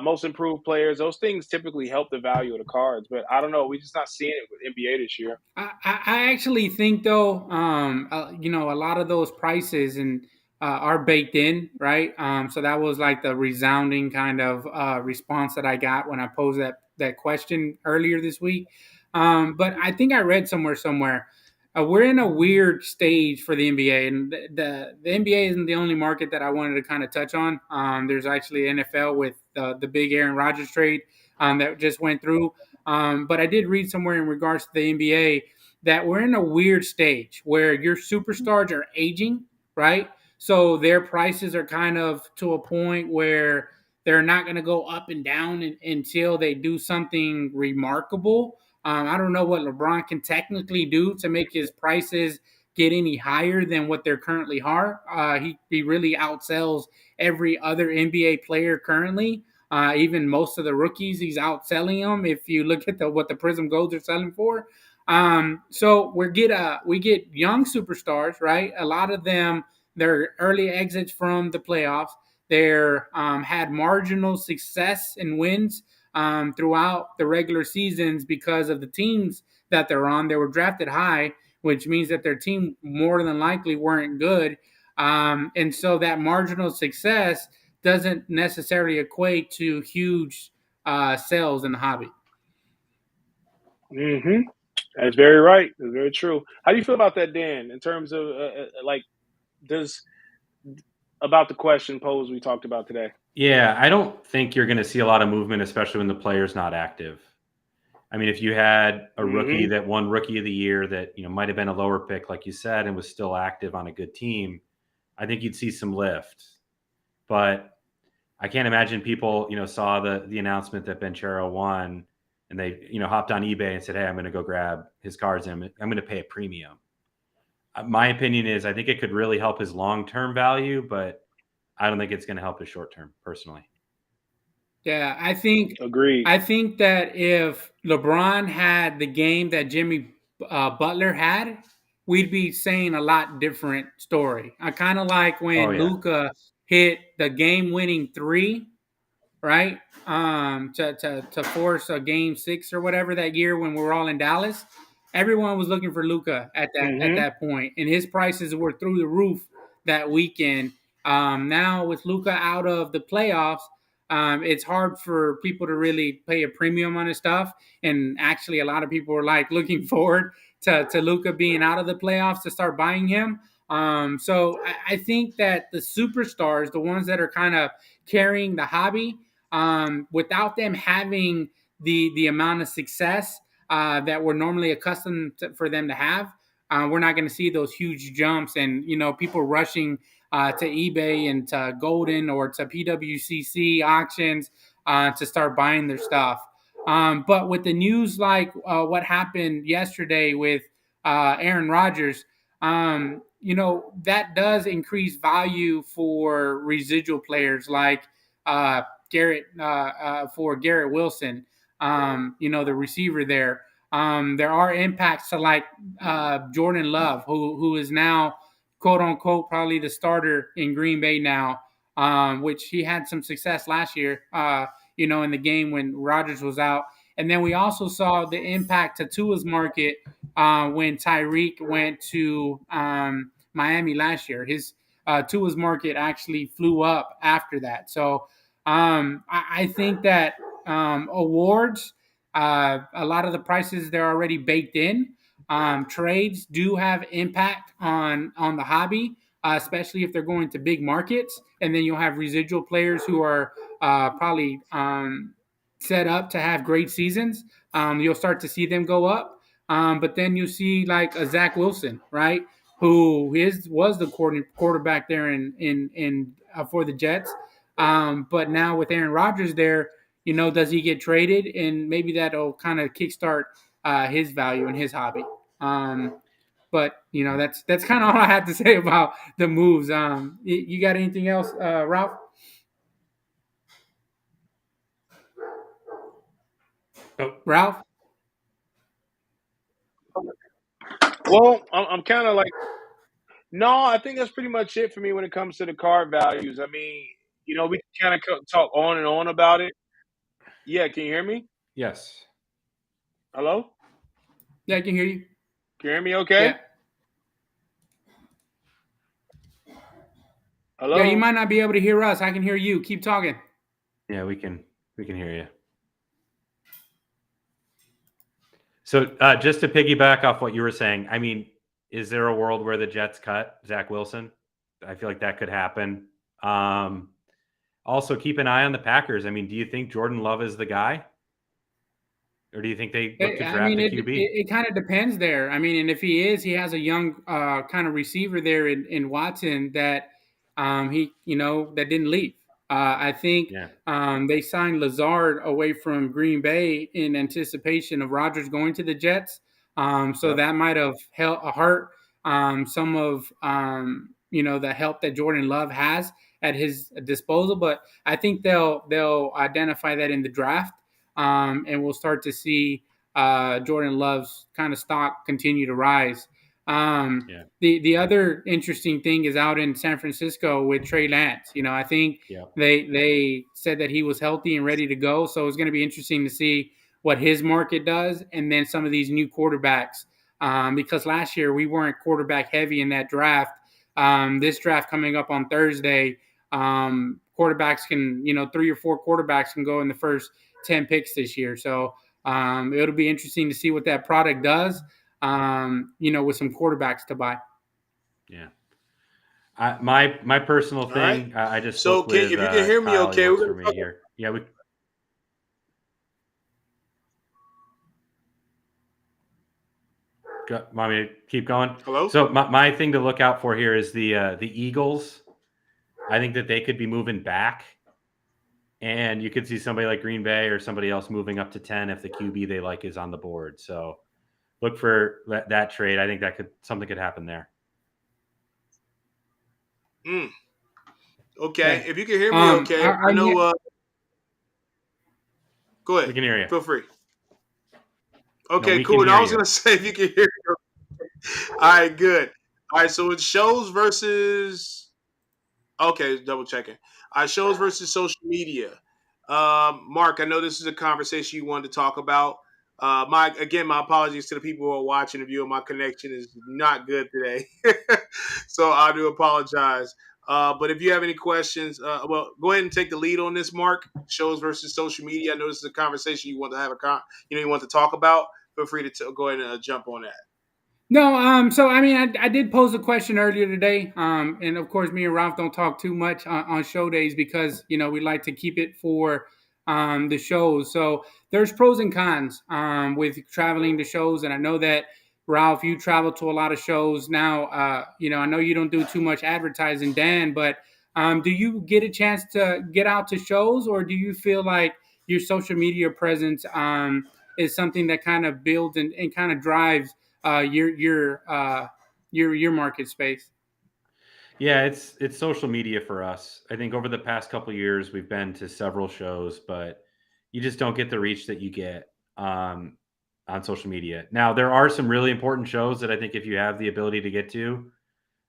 most improved players, those things typically help the value of the cards. But I don't know, we're just not seeing it with NBA this year. I actually think though, a lot of those prices and are baked in, right? So that was like the resounding kind of response that I got when I posed that question earlier this week. But I think I read somewhere. We're in a weird stage for the NBA, and the NBA isn't the only market that I wanted to kind of touch on. There's actually NFL with the big Aaron Rodgers trade that just went through. But I did read somewhere in regards to the NBA that we're in a weird stage where your superstars are aging, right? So their prices are kind of to a point where they're not going to go up and down until they do something remarkable. I don't know what LeBron can technically do to make his prices get any higher than what they're currently are. He really outsells every other NBA player currently. Even most of the rookies, he's outselling them. If you look at what the Prizm Gawdz are selling for, so we get young superstars, right? A lot of them, they're early exits from the playoffs. They're had marginal success and wins throughout the regular seasons because of the teams that they're on. They were drafted high, which means that their team more than likely weren't good. And so that marginal success doesn't necessarily equate to huge sales in the hobby. Mm-hmm. That's very right. That's very true. How do you feel about that, Dan? In terms of about the question posed we talked about today? Yeah, I don't think you're going to see a lot of movement, especially when the player's not active. I mean, if you had a rookie that won Rookie of the Year that might have been a lower pick, like you said, and was still active on a good team, I think you'd see some lift. But I can't imagine people saw the announcement that Benchero won, and they hopped on eBay and said, "Hey, I'm going to go grab his cards and I'm going to pay a premium." My opinion is I think it could really help his long-term value, but I don't think it's going to help his short-term, personally. Yeah, I think agreed. I think that if LeBron had the game that Jimmy Butler had, we'd be saying a lot different story. I kind of like when Luka hit the game-winning three, right? To force a game 6 or whatever that year when we were all in Dallas. Everyone was looking for Luka at that point, and his prices were through the roof that weekend. Now with Luka out of the playoffs, it's hard for people to really pay a premium on his stuff. And actually, a lot of people are like looking forward to Luka being out of the playoffs to start buying him. So I think that the superstars, the ones that are kind of carrying the hobby, without them having the amount of success that we're normally accustomed for them to have, we're not going to see those huge jumps and people rushing to eBay and to Golden or to PWCC auctions to start buying their stuff. But with the news like what happened yesterday with Aaron Rodgers, that does increase value for residual players like Garrett Wilson, the receiver there. There are impacts to like Jordan Love, who is now quote unquote probably the starter in Green Bay now, which he had some success last year, in the game when Rodgers was out. And then we also saw the impact to Tua's market when Tyreek went to Miami last year. His Tua's market actually flew up after that. So I think that awards, a lot of the prices they're already baked in. Trades do have impact on the hobby, especially if they're going to big markets, and then you'll have residual players who are probably set up to have great seasons, you'll start to see them go up. But then you see like a Zach Wilson, right, who was the quarterback there in for the Jets. But now with Aaron Rodgers there, does he get traded? And maybe that'll kind of kickstart his value and his hobby. But that's kind of all I have to say about the moves. You got anything else, Ralph? Oh. Ralph? Well, I'm kind of like, no, I think that's pretty much it for me when it comes to the card values. I mean, we can kind of talk on and on about it. Yeah, can you hear me? Yes. Hello? Yeah, I can hear you. Can you hear me okay? Yeah. Hello? Yeah, you might not be able to hear us. I can hear you. Keep talking. Yeah, we can hear you. So just to piggyback off what you were saying, I mean, is there a world where the Jets cut Zach Wilson? I feel like that could happen. Also, keep an eye on the Packers. I mean, do you think Jordan Love is the guy? Or do you think they look to draft a QB? It kind of depends there. I mean, and if he is, he has a young kind of receiver there in Watson that that didn't leave. I think they signed Lazard away from Green Bay in anticipation of Rodgers going to the Jets. So that might have hurt some of the help that Jordan Love has at his disposal. But I think they'll identify that in the draft, and we'll start to see Jordan Love's kind of stock continue to rise. The other interesting thing is out in San Francisco with Trey Lance. I think they said that he was healthy and ready to go. So it's going to be interesting to see what his market does, and then some of these new quarterbacks. Because last year we weren't quarterback heavy in that draft. This draft coming up on Thursday, quarterbacks can, 3 or 4 quarterbacks can go in the first 10 picks this year. So it'll be interesting to see what that product does, with some quarterbacks to buy. Yeah. My personal thing, I just spoke with if you can hear me Kyle, okay, we're going to talk here. Yeah, want me to keep going? Hello? So my thing to look out for here is the Eagles. I think that they could be moving back, and you could see somebody like Green Bay or somebody else moving up to 10 if the QB they like is on the board. So look for that trade. I think something could happen there. Okay. If you can hear me okay, I know. Go ahead. We can hear you. Feel free. Okay, cool. And I was going to say, if you can hear me. All right, good. All right, so it's shows versus. Okay, double checking. All right, shows versus social media. Mark, I know this is a conversation you wanted to talk about. My apologies to the people who are watching and viewing. My connection is not good today, so I do apologize. But if you have any questions, go ahead and take the lead on this, Mark. Shows versus social media. I know this is a conversation you want to have you want to talk about. Feel free to go ahead and jump on that. No, so I mean, I did pose a question earlier today, and of course, me and Ralph don't talk too much on show days because we like to keep it for the shows. So there's pros and cons with traveling to shows, and I know that Ralph, you travel to a lot of shows now. I know you don't do too much advertising, Dan, but do you get a chance to get out to shows, or do you feel like your social media presence is something that kind of builds and kind of drives your market space? Yeah, it's social media for us. I think over the past couple of years, we've been to several shows, but you just don't get the reach that you get on social media. Now, there are some really important shows that I think if you have the ability to get to,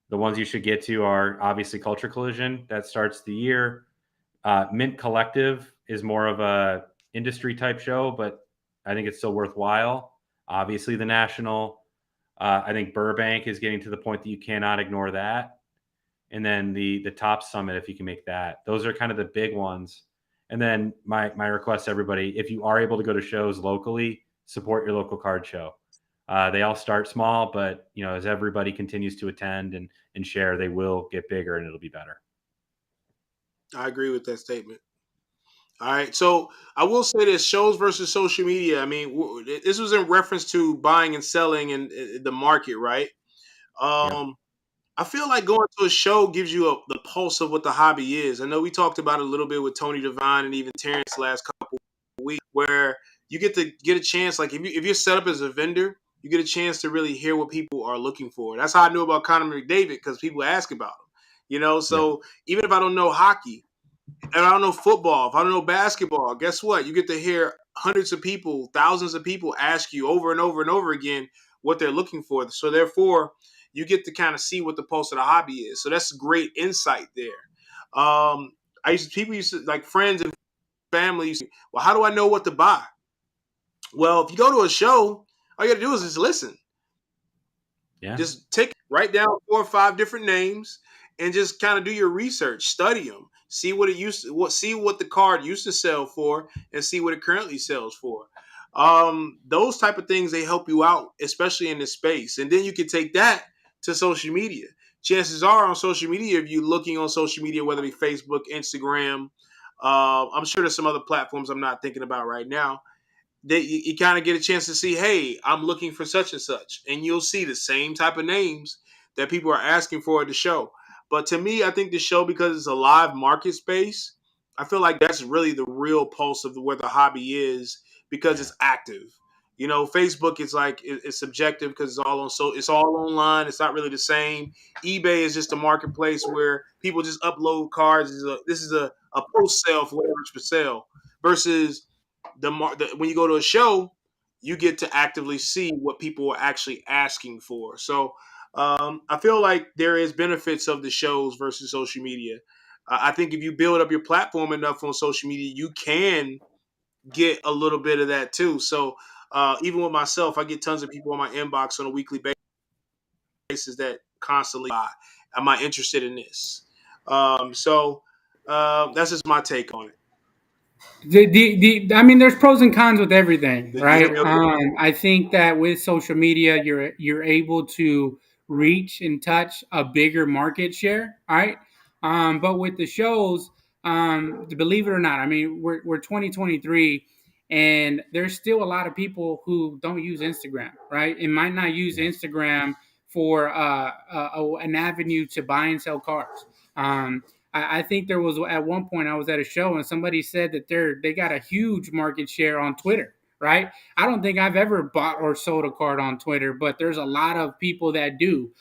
the ones you should get to are obviously Culture Collision. That starts the year. Mint Collective is more of a industry type show, but I think it's still worthwhile. Obviously, the National. I think Burbank is getting to the point that you cannot ignore that. And then the Top Summit, if you can make that. Those are kind of the big ones. And then my request to everybody, if you are able to go to shows locally, support your local card show. They all start small, but as everybody continues to attend and share, they will get bigger and it'll be better. I agree with that statement. All right. So I will say this: shows versus social media. I mean, this was in reference to buying and selling and the market, right? Yep. I feel like going to a show gives you the pulse of what the hobby is. I know we talked about it a little bit with Tony Devine and even Terrence last couple of weeks, where you get a chance. Like if you're set up as a vendor, you get a chance to really hear what people are looking for. That's how I knew about Conor McDavid because people ask about him. Yep. So even if I don't know hockey, and I don't know football, if I don't know basketball, guess what? You get to hear hundreds of people, thousands of people ask you over and over and over again what they're looking for. So therefore, you get to kind of see what the pulse of the hobby is. So that's great insight there. People used to, like friends and family used to, well, how do I know what to buy? Well, if you go to a show, all you got to do is just listen. Yeah. Just write down 4 or 5 different names and just kind of do your research, study them, see see what the card used to sell for, and see what it currently sells for. Those type of things, they help you out, especially in this space. And then you can take that to social media. Chances are on social media, if you're looking on social media, whether it be Facebook, Instagram, I'm sure there's some other platforms I'm not thinking about right now, you kind of get a chance to see, hey, I'm looking for such and such, and you'll see the same type of names that people are asking for at the show. But to me, I think the show, because it's a live market space, I feel like that's really the real pulse of where the hobby is, because Yeah. it's active. Facebook is like it's subjective because it's all online. It's not really the same. eBay is just a marketplace where people just upload cards. This is a post sale for whatever it's for sale, versus when you go to a show, you get to actively see what people are actually asking for. So I feel like there is benefits of the shows versus social media. I think if you build up your platform enough on social media, you can get a little bit of that too. So even with myself, I get tons of people on my inbox on a weekly basis that constantly buy. Am I interested in this? That's just my take on it. I mean, there's pros and cons with everything, Did you hear right? me okay? I think that with social media, you're able to reach and touch a bigger market share, right? But with the shows, believe it or not, I mean, we're 2023, and there's still a lot of people who don't use Instagram, right? And might not use Yeah. Instagram for an avenue to buy and sell cars. I think there was at one point I was at a show and somebody said that they got a huge market share on Twitter, right? I don't think I've ever bought or sold a card on Twitter, but there's a lot of people that do.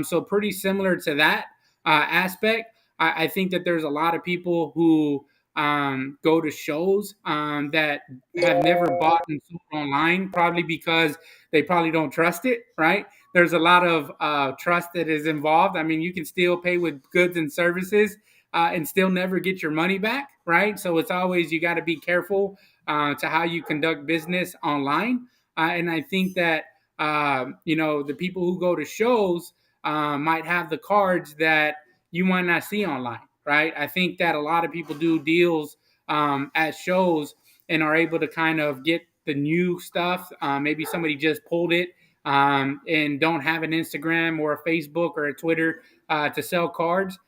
So pretty similar to that aspect. I think that there's a lot of people who go to shows that have never bought and sold online, probably because they probably don't trust it, right? There's a lot of trust that is involved. I mean, you can still pay with goods and services and still never get your money back, right? So it's always, you got to be careful to how you conduct business online. And I think that, the people who go to shows might have the cards that you might not see online, right? I think that a lot of people do deals at shows and are able to kind of get the new stuff. Maybe somebody just pulled it and don't have an Instagram or a Facebook or a Twitter to sell cards.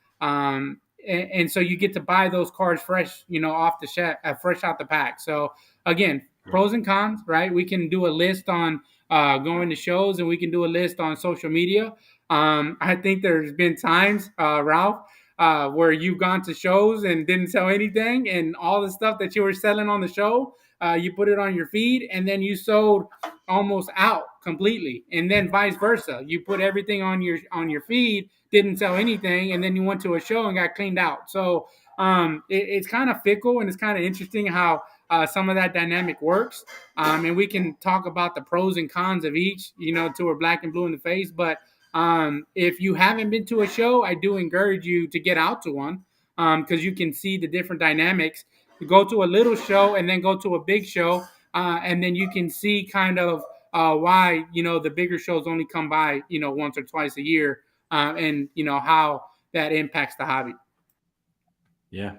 And so you get to buy those cards fresh, off the fresh out the pack. So again, Yeah. pros and cons, right? We can do a list on going to shows, and we can do a list on social media. I think there's been times, Ralph, where you've gone to shows and didn't sell anything, and all the stuff that you were selling on the show, you put it on your feed, and then you sold almost out completely, and then vice versa. You put everything on your feed, didn't sell anything, and then you went to a show and got cleaned out. So it's kind of fickle, and it's kind of interesting how some of that dynamic works. And we can talk about the pros and cons of each, till we're black and blue in the face. But if you haven't been to a show, I do encourage you to get out to one, because you can see the different dynamics. You go to a little show and then go to a big show, and then you can see kind of why the bigger shows only come by once or twice a year, and how that impacts the hobby. Yeah.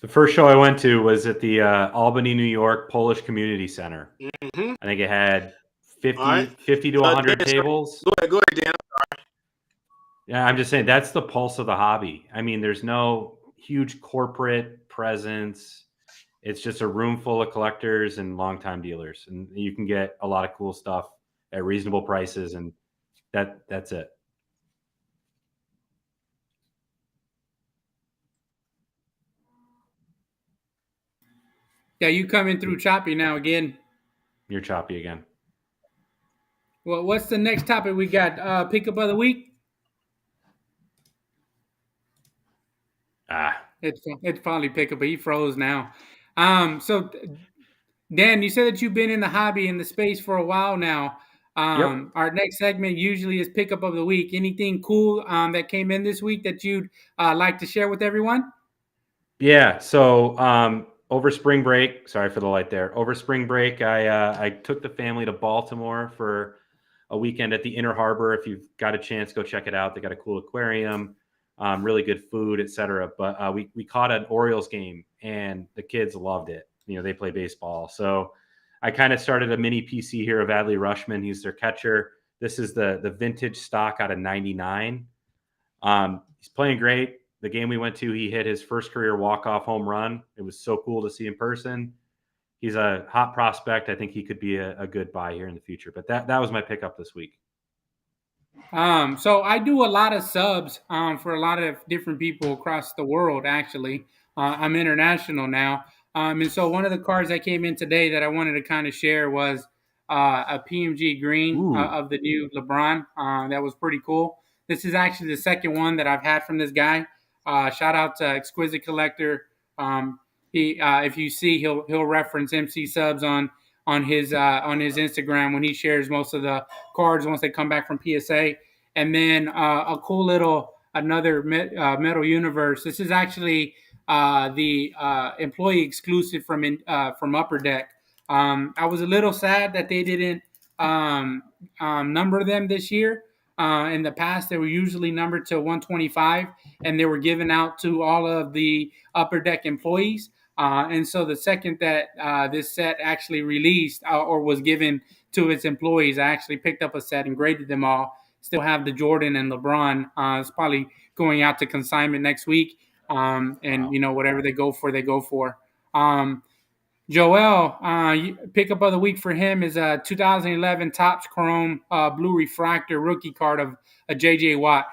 The first show I went to was at the Albany, New York Polish Community Center. Mm-hmm. I think it had All right. 50 to 100 Dan, tables. Go ahead, Dan. Yeah, I'm just saying that's the pulse of the hobby. I mean, there's no huge corporate presents. It's just a room full of collectors and longtime dealers, and you can get a lot of cool stuff at reasonable prices, and that's it. Yeah, you coming through choppy now again. You're choppy again. Well, what's the next topic we got? Pickup of the week? It's probably pickup, but he froze now. So Dan, you said that you've been in the hobby in the space for a while now. Yep. Our next segment usually is pickup of the week. Anything cool that came in this week that you'd like to share with everyone? Yeah. So over spring break, sorry for the light there. Over spring break, I took the family to Baltimore for a weekend at the Inner Harbor. If you've got a chance, go check it out. They got a cool aquarium, really good food, etc. But we caught an Orioles game, and the kids loved it. You know, they play baseball, so I kind of started a mini PC here of Adley Rushman. He's their catcher. This is the vintage stock out of '99. He's playing great. The game we went to, he hit his first career walk-off home run. It was so cool to see in person. He's a hot prospect. I think he could be a good buy here in the future. But that was my pickup this week. So I do a lot of subs for a lot of different people across the world. Actually, I'm international now, and so one of the cards that came in today that I wanted to kind of share was a PMG green of the new LeBron. That was pretty cool. This is actually the second one that I've had from this guy. Shout out to Exquisite Collector. If you see, he'll reference MC Subs on his Instagram when he shares most of the cards once they come back from PSA. And then a cool little another Metal Universe. This is actually the employee exclusive from Upper Deck. I was a little sad that they didn't number them this year. In the past, they were usually numbered to 125, and they were given out to all of the Upper Deck employees. And so the second that this set actually released or was given to its employees, I actually picked up a set and graded them all. Still have the Jordan and LeBron. It's probably going out to consignment next week. And, you know, whatever they go for, they go for. Joel, pickup of the week for him is a 2011 Topps Chrome Blue Refractor rookie card of a JJ Watt.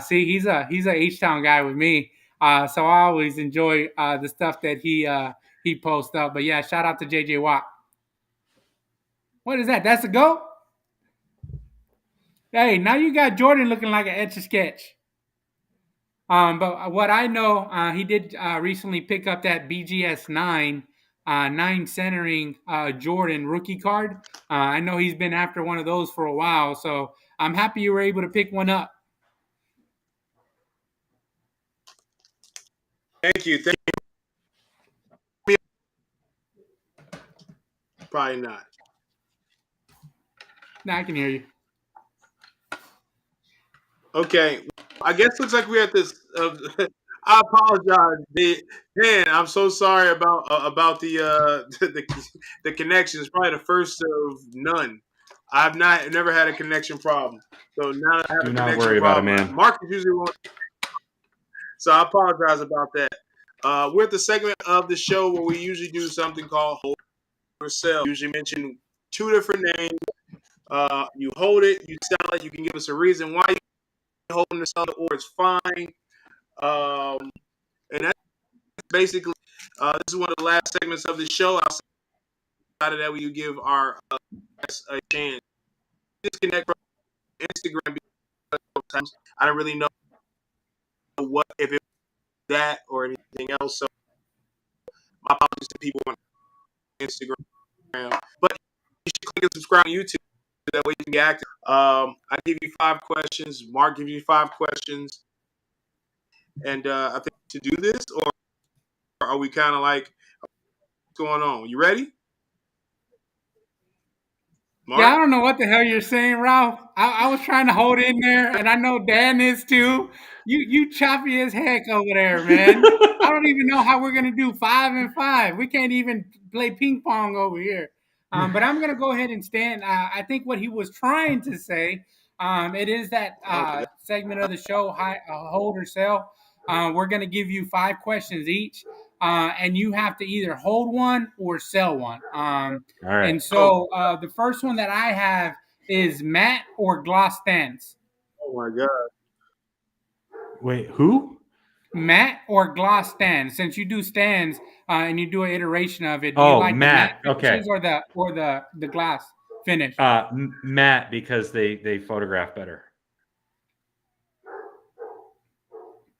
See, he's a H-Town guy with me. So I always enjoy the stuff that he posts up. But yeah, shout out to JJ Watt. What is that? That's a go? Hey, now you got Jordan looking like an Etch-a-Sketch. But what I know, he did recently pick up that BGS 9 centering Jordan rookie card. I know he's been after one of those for a while, so I'm happy you were able to pick one up. Thank you. Thank you. Probably not. Now I can hear you. Okay. I guess looks like we're at this. I apologize, Dan. I'm so sorry about the connection. It's probably the first of none. I've never had a connection problem. So now I have Do a not connection worry problem. about it, man. Marcus usually won't. So I apologize about that. We're at the segment of the show where we usually do something called hold or sell. We usually mention two different names. You hold it, you sell it. You can give us a reason why you're holding the sell it, or it's fine. And that's basically this is one of the last segments of the show. Outside of that, we give our guests a chance. Disconnect from Instagram because sometimes I don't really know what if it's that or anything else. So my apologies to people on Instagram. But you should click and subscribe on YouTube. That way you can get active. I give you 5 questions. Mark gives you 5 questions. And I think to do this, or are we kind of like, what's going on? You ready? Mark? Yeah, I don't know what the hell you're saying, Ralph. I was trying to hold in there, and I know Dan is too. You choppy as heck over there, man. I don't even know how we're gonna do 5 and 5. We can't even play ping pong over here. But I'm gonna go ahead and stand. I think what he was trying to say, it is that segment of the show, hold or sell. We're gonna give you 5 questions each. and you have to either hold one or sell one. All right. And so the first one that I have is matte or gloss stands. Oh my God. Wait, who? Matte or gloss stands. Since you do stands and you do an iteration of it, do you Oh, like the matte matte. Okay. finishes or the glass finish? Matte, because they photograph better.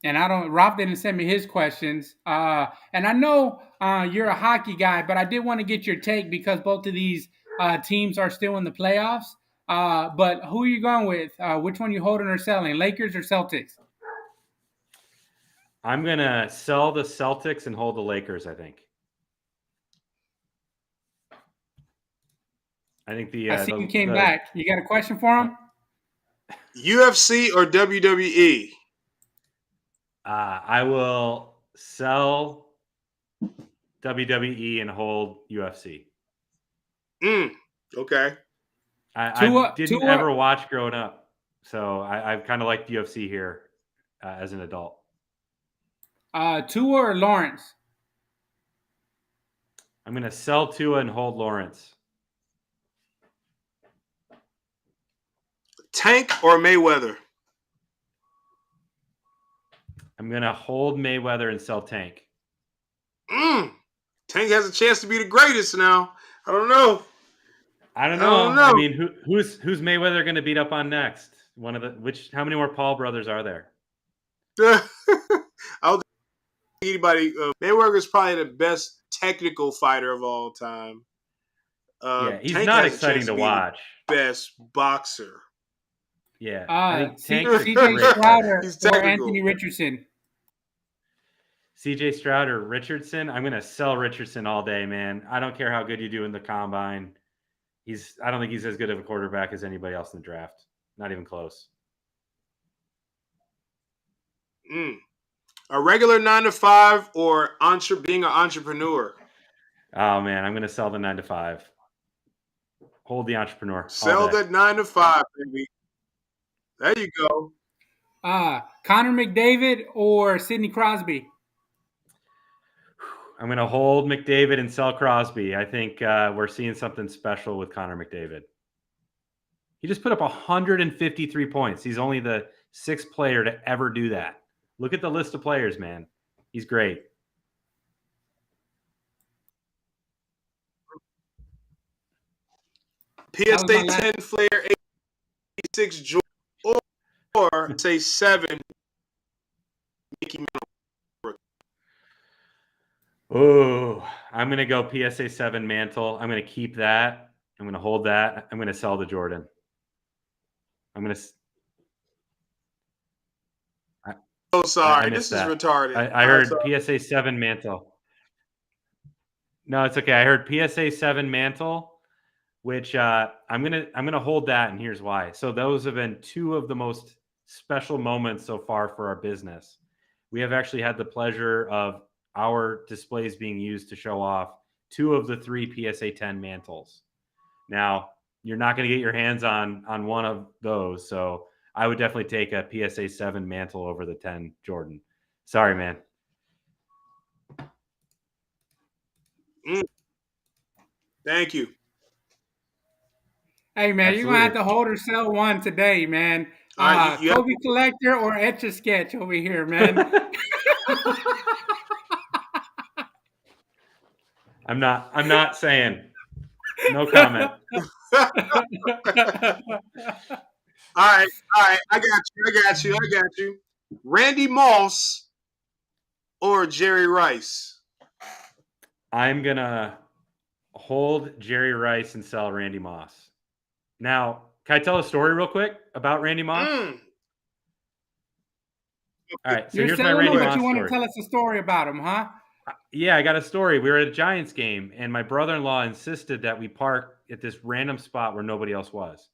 And Rob didn't send me his questions. And I know you're a hockey guy, but I did want to get your take because both of these teams are still in the playoffs. But who are you going with? Which one you holding or selling? Lakers or Celtics? I'm going to sell the Celtics and hold the Lakers, I think. I think I see you came back. You got a question for him? UFC or WWE? I will sell WWE and hold UFC. Okay. I didn't ever watch growing up, so I've kind of liked UFC here as an adult. Tua or Lawrence? I'm going to sell Tua and hold Lawrence. Tank or Mayweather? I'm going to hold Mayweather and sell Tank. Tank has a chance to be the greatest now. I don't know. I mean, who's Mayweather going to beat up on next? How many more Paul brothers are there? I'll anybody. Mayweather is probably the best technical fighter of all time. He's Tank not exciting to watch. Best boxer. Yeah, I think CJ Stroud or Anthony Richardson. CJ Stroud or Richardson. I'm going to sell Richardson all day, man. I don't care how good you do in the combine. I don't think he's as good of a quarterback as anybody else in the draft. Not even close. A regular 9-to-5 or being an entrepreneur? Oh man, I'm going to sell the 9-to-5. Hold the entrepreneur. Sell that 9-to-5, baby. There you go. Connor McDavid or Sidney Crosby? I'm going to hold McDavid and sell Crosby. I think we're seeing something special with Connor McDavid. He just put up 153 points. He's only the 6th player to ever do that. Look at the list of players, man. He's great. PSA 10 Flair 86 Jordan or say 7 Mickey Mantle. Oh, I'm going to go PSA 7 Mantle. I'm going to keep that. I'm going to hold that. I'm going to sell the Jordan. I'm going to. Oh, sorry. This is retarded. I heard PSA 7 Mantle. No, it's okay. I heard PSA 7 Mantle, which I'm gonna hold that, and here's why. So those have been 2 of the most special moments so far for our business. We have actually had the pleasure of our displays being used to show off 2 of the 3 PSA 10 mantles. Now, you're not going to get your hands on one of those, so I would definitely take a PSA 7 mantle over the 10 Jordan. Sorry, man. Thank you. Hey, man, you're going to have to hold or sell one today, man. Kobe Collector or Etch-a-Sketch over here, man. I'm not saying. No comment. All right. I got you. Randy Moss or Jerry Rice? I'm going to hold Jerry Rice and sell Randy Moss. Now, can I tell a story real quick about Randy Moss? All right, so here's my Randy Moss story. You want to tell us a story about him, huh? Yeah, I got a story. We were at a Giants game, and my brother-in-law insisted that we park at this random spot where nobody else was.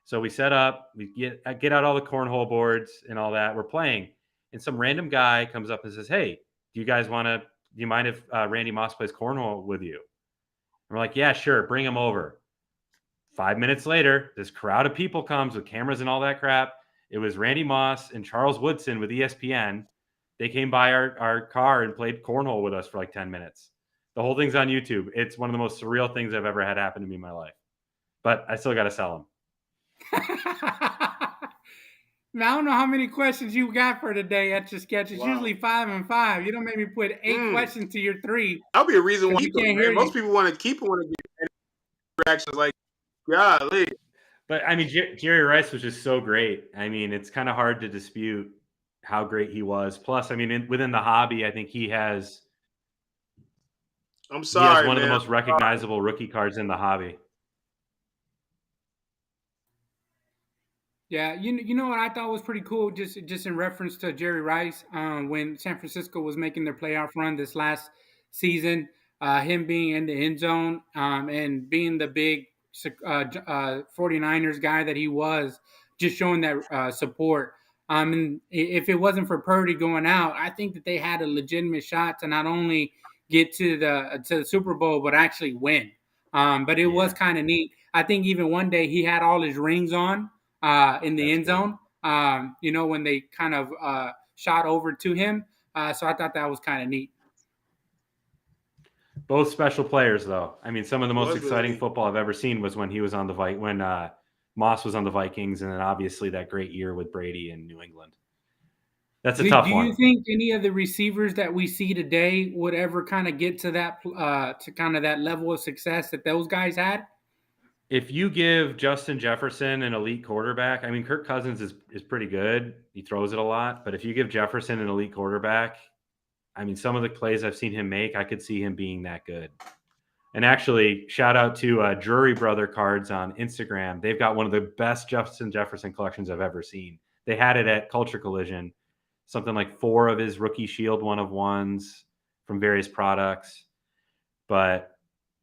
So we set up, we get out all the cornhole boards and all that. We're playing, and some random guy comes up and says, "Hey, do you mind if Randy Moss plays cornhole with you?" And we're like, "Yeah, sure, bring him over." 5 minutes later, this crowd of people comes with cameras and all that crap. It was Randy Moss and Charles Woodson with ESPN. They came by our car and played cornhole with us for like 10 minutes. The whole thing's on YouTube. It's one of the most surreal things I've ever had happen to me in my life. But I still got to sell them. Now, I don't know how many questions you got for today at your sketch. It's usually 5 and 5. You don't maybe put 8 questions to your 3. That'll be a reason why you can't hear most people want to keep it when they get reactions like, golly. But I mean, Jerry Rice was just so great. I mean, it's kind of hard to dispute how great he was. Plus, I mean, within the hobby, I think he has. I'm sorry, he has one of the most recognizable rookie cards in the hobby. Yeah, you know what I thought was pretty cool, just in reference to Jerry Rice, when San Francisco was making their playoff run this last season, him being in the end zone, and being the big 49ers guy that he was, just showing that support. And if it wasn't for Purdy going out, I think that they had a legitimate shot to not only get to the Super Bowl, but actually win. But it was kind of neat. I think even one day he had all his rings on. In the end zone, when they kind of shot over to him. So I thought that was kind of neat. Both special players, though. I mean, some of the most exciting football I've ever seen was when he was on when Moss was on the Vikings, and then obviously that great year with Brady in New England. That's a tough one. Do you think any of the receivers that we see today would ever kind of get to that that level of success that those guys had? If you give Justin Jefferson an elite quarterback, I mean, Kirk Cousins is pretty good. He throws it a lot. But if you give Jefferson an elite quarterback, I mean, some of the plays I've seen him make, I could see him being that good. And actually, shout out to Drury Brother Cards on Instagram. They've got one of the best Justin Jefferson collections I've ever seen. They had it at Culture Collision, something like 4 of his rookie Shield 1-of-1s from various products. But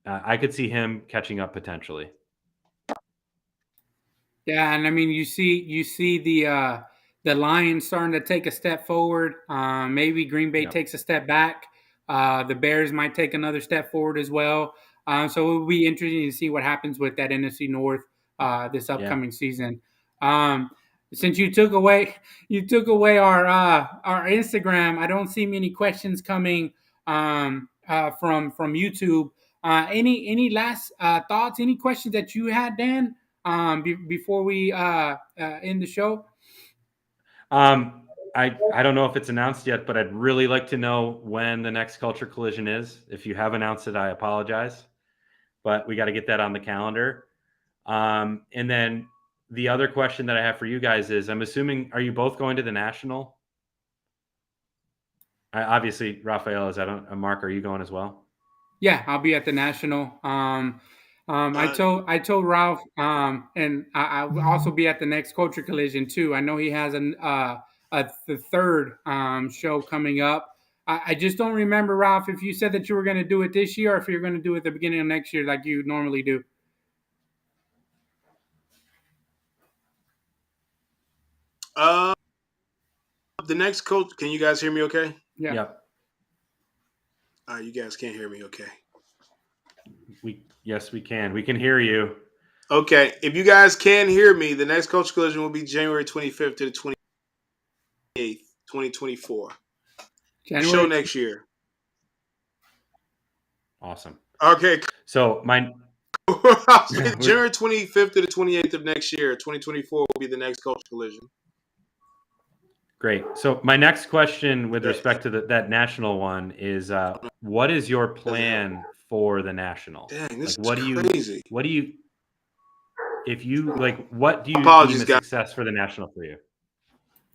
I could see him catching up potentially. Yeah, and I mean, you see the Lions starting to take a step forward. Maybe Green Bay takes a step back. The Bears might take another step forward as well. So it will be interesting to see what happens with that NFC North this upcoming season. Since you took away our Instagram, I don't see many questions coming from YouTube. Any last thoughts? Any questions that you had, Dan? Before we end the show? I don't know if it's announced yet, but I'd really like to know when the next Culture Collision is. If you have announced it, I apologize, but we got to get that on the calendar. And then the other question that I have for you guys is, I'm assuming, are you both going to the National? Obviously, Raphael, Mark, are you going as well? Yeah, I'll be at the National. I told Ralph, and I'll also be at the next Culture Collision too. I know he has the third show coming up. I just don't remember, Ralph, if you said that you were going to do it this year or if you're going to do it at the beginning of next year like you normally do. The next coach. Can you guys hear me? Okay. Yeah. Yep. You guys can't hear me. Okay. Yes, we can. We can hear you. Okay. If you guys can hear me, the next Culture Collision will be January 25th to the 28th, 2024. Show next year. Awesome. Okay. So January 25th to the 28th of next year, 2024 will be the next Culture Collision. Great. So my next question with respect to that National one is, what is your plan for the National? Dang, this is crazy. What do you deem a success for the National for you?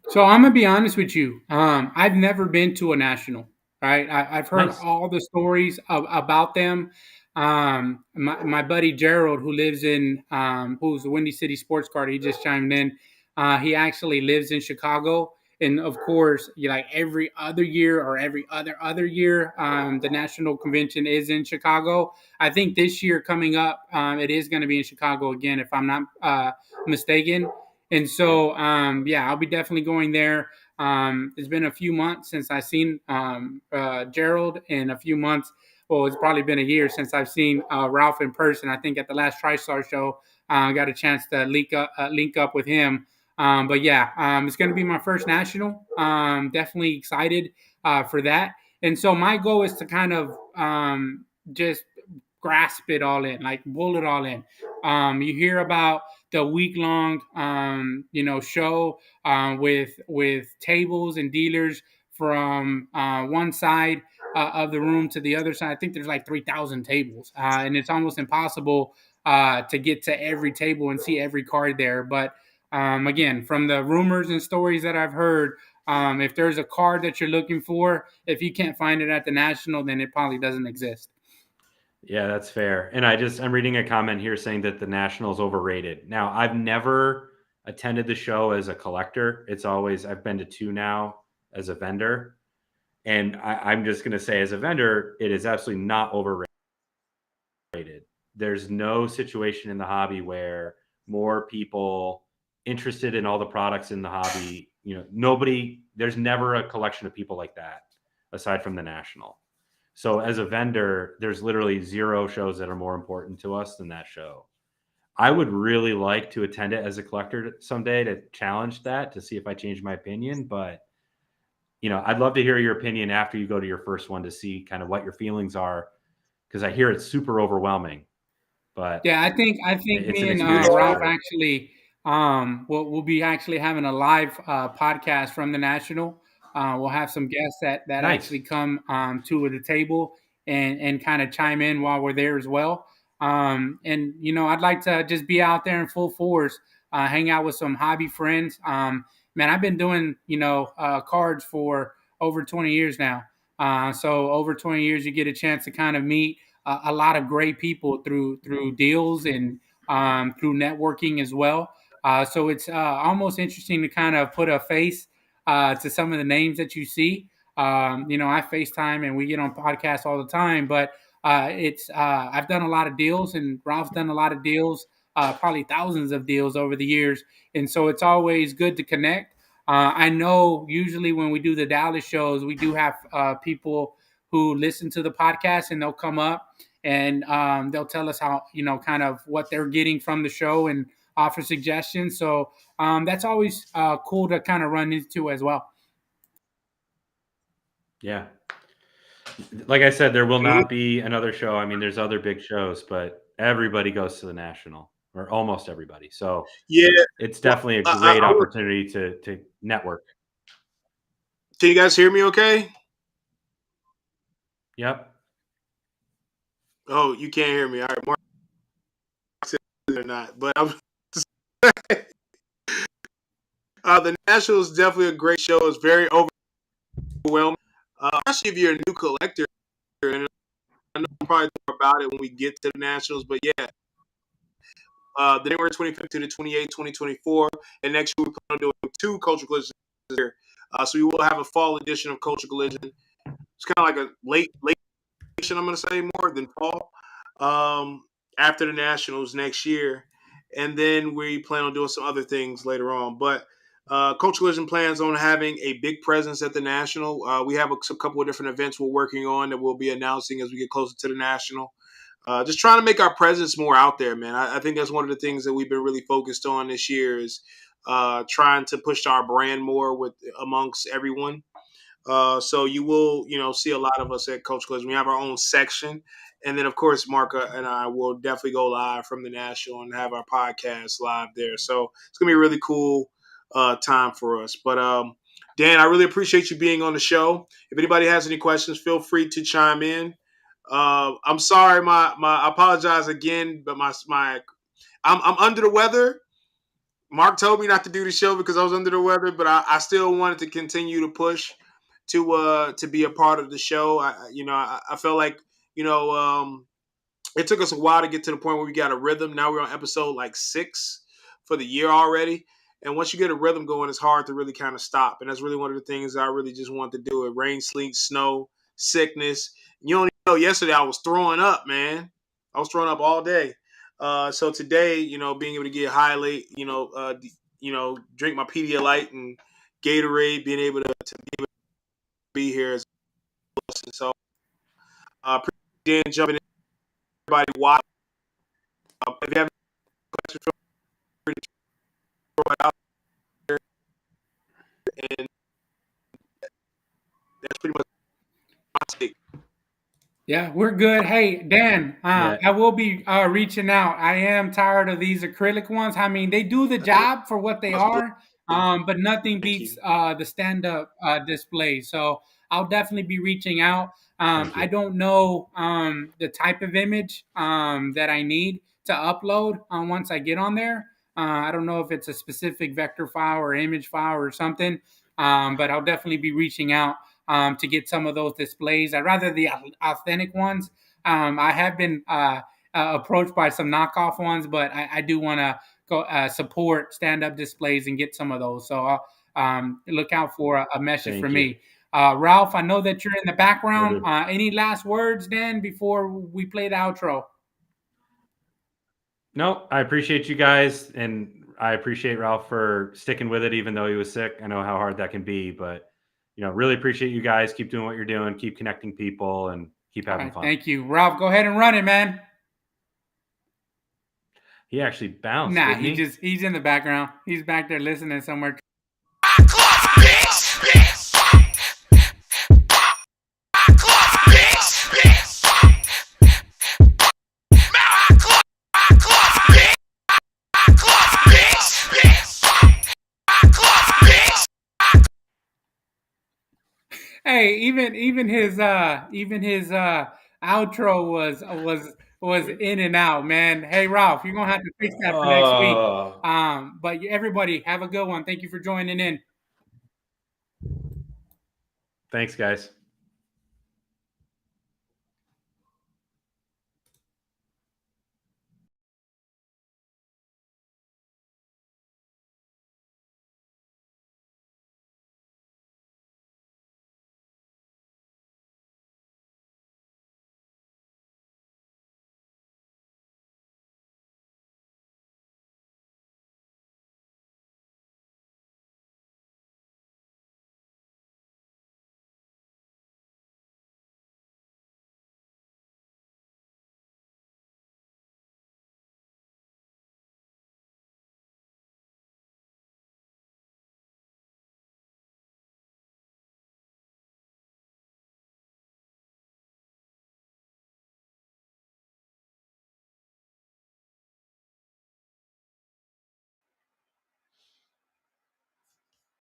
So I'm gonna be honest with you. I've never been to a National. Right, I've heard all the stories about them. My buddy Gerald, who lives in who's the Windy City Sports Card, he just chimed in. He actually lives in Chicago. And of course, like every other year or every other year, the National Convention is in Chicago. I think this year coming up, it is going to be in Chicago again, if I'm not mistaken. And so, I'll be definitely going there. It's been a few months since I've seen Gerald, and a few months. Well, it's probably been a year since I've seen Ralph in person. I think at the last TriStar show, I got a chance to link up with him. But yeah, it's going to be my first national. Definitely excited for that. And so my goal is to kind of just grasp it all in, like pull it all in. You hear about the week long, show with tables and dealers from one side of the room to the other side. I think there's like 3,000 tables, and it's almost impossible to get to every table and see every card there. But again, from the rumors and stories that I've heard, if there's a card that you're looking for, if you can't find it at the National, then it probably doesn't exist. Yeah, that's fair. And I'm reading a comment here saying that the National's overrated. Now, I've never attended the show as a collector. I've been to 2 now as a vendor. And I'm just going to say, as a vendor, it is absolutely not overrated. There's no situation in the hobby where more people interested in all the products in the hobby, there's never a collection of people like that aside from the National. So as a vendor, there's literally 0 shows that are more important to us than that show. I would really like to attend it as a collector someday to challenge that, to see if I change my opinion. But, I'd love to hear your opinion after you go to your first one to see kind of what your feelings are, because I hear it's super overwhelming. But yeah, I think it's me an and experience for Ralph sure. actually we'll be actually having a live podcast from the National. We'll have some guests that Nice. actually come to the table and kind of chime in while we're there as well. And I'd like to just be out there in full force, hang out with some hobby friends. Man, I've been doing cards for over 20 years now. So over 20 years, you get a chance to kind of meet a lot of great people through deals and through networking as well. So it's almost interesting to kind of put a face to some of the names that you see. I FaceTime and we get on podcasts all the time, but it's I've done a lot of deals and Ralph's done a lot of deals, probably thousands of deals over the years, and so it's always good to connect. I know usually when we do the Dallas shows, we do have people who listen to the podcast and they'll come up and they'll tell us how, kind of what they're getting from the show and offer suggestions. So that's always cool to kind of run into as well. Yeah. Like I said, there will not be another show. I mean, there's other big shows, but everybody goes to the National, or almost everybody. So Yeah, it's well, definitely a great opportunity to network. Can you guys hear me okay? Yep. Oh, you can't hear me. All right, Mark said or not, but I'm the National is definitely a great show. It's very overwhelming, especially if you're a new collector. And I know probably more about it when we get to the Nationals, but yeah, the January 25th to the 28th, 2024, and next year we plan on doing 2 Culture Collisions here. So we will have a fall edition of Culture Collision. It's kind of like a late edition, I'm going to say, more than fall, after the Nationals next year. And then we plan on doing some other things later on. But Culture Collision plans on having a big presence at the National. We have a couple of different events we're working on that we'll be announcing as we get closer to the National. Just trying to make our presence more out there, man. I think that's one of the things that we've been really focused on this year is trying to push our brand more amongst everyone. So you will, see a lot of us at Coach Collision. We have our own section, and then of course Marka and I will definitely go live from the National and have our podcast live there. So it's gonna be a really cool time for us. But Dan, I really appreciate you being on the show. If anybody has any questions, feel free to chime in. I'm sorry, I apologize again, but I'm under the weather. Mark told me not to do the show because I was under the weather, but I still wanted to continue to push to be a part of the show. I felt like it took us a while to get to the point where we got a rhythm. Now we're on episode like 6 for the year already. And once you get a rhythm going, it's hard to really kind of stop. And that's really one of the things I really just want to do. It rain, sleet, snow, sickness. You don't know, yesterday I was throwing up, man. I was throwing up all day. So today, being able to get hydrate, drink my Pedialyte and Gatorade, being able to be here is awesome. So appreciate Dan jumping in. Everybody watch. If you have any questions, feel free to throw it out. Yeah, we're good. Hey, Dan, Yeah, I will be reaching out. I am tired of these acrylic ones. I mean, they do the job for what they are, but nothing Thank beats you. the stand-up display. So I'll definitely be reaching out. thank I you. don't know the type of image that I need to upload once I get on there. I don't know if it's a specific vector file or image file or something, but I'll definitely be reaching out to get some of those displays. I'd rather the authentic ones. I have been approached by some knockoff ones, but I do want to go support stand-up displays and get some of those. So look out for a message Thank from you. me. Ralph, I know that you're in the Will background. do. Any last words, Dan, before we play the outro? No, I appreciate you guys, and I appreciate Ralph for sticking with it, even though he was sick. I know how hard that can be, but really appreciate you guys. Keep doing what you're doing. Keep connecting people, and keep All having right, fun. thank you. Ralph, go ahead and run it, man. He actually bounced, Nah, didn't he? he's in the background. He's back there listening somewhere. Hey, even his outro was in and out, man. Hey, Ralph, you're gonna have to fix that for next week. Oh, But everybody, have a good one. Thank you for joining in. thanks, guys.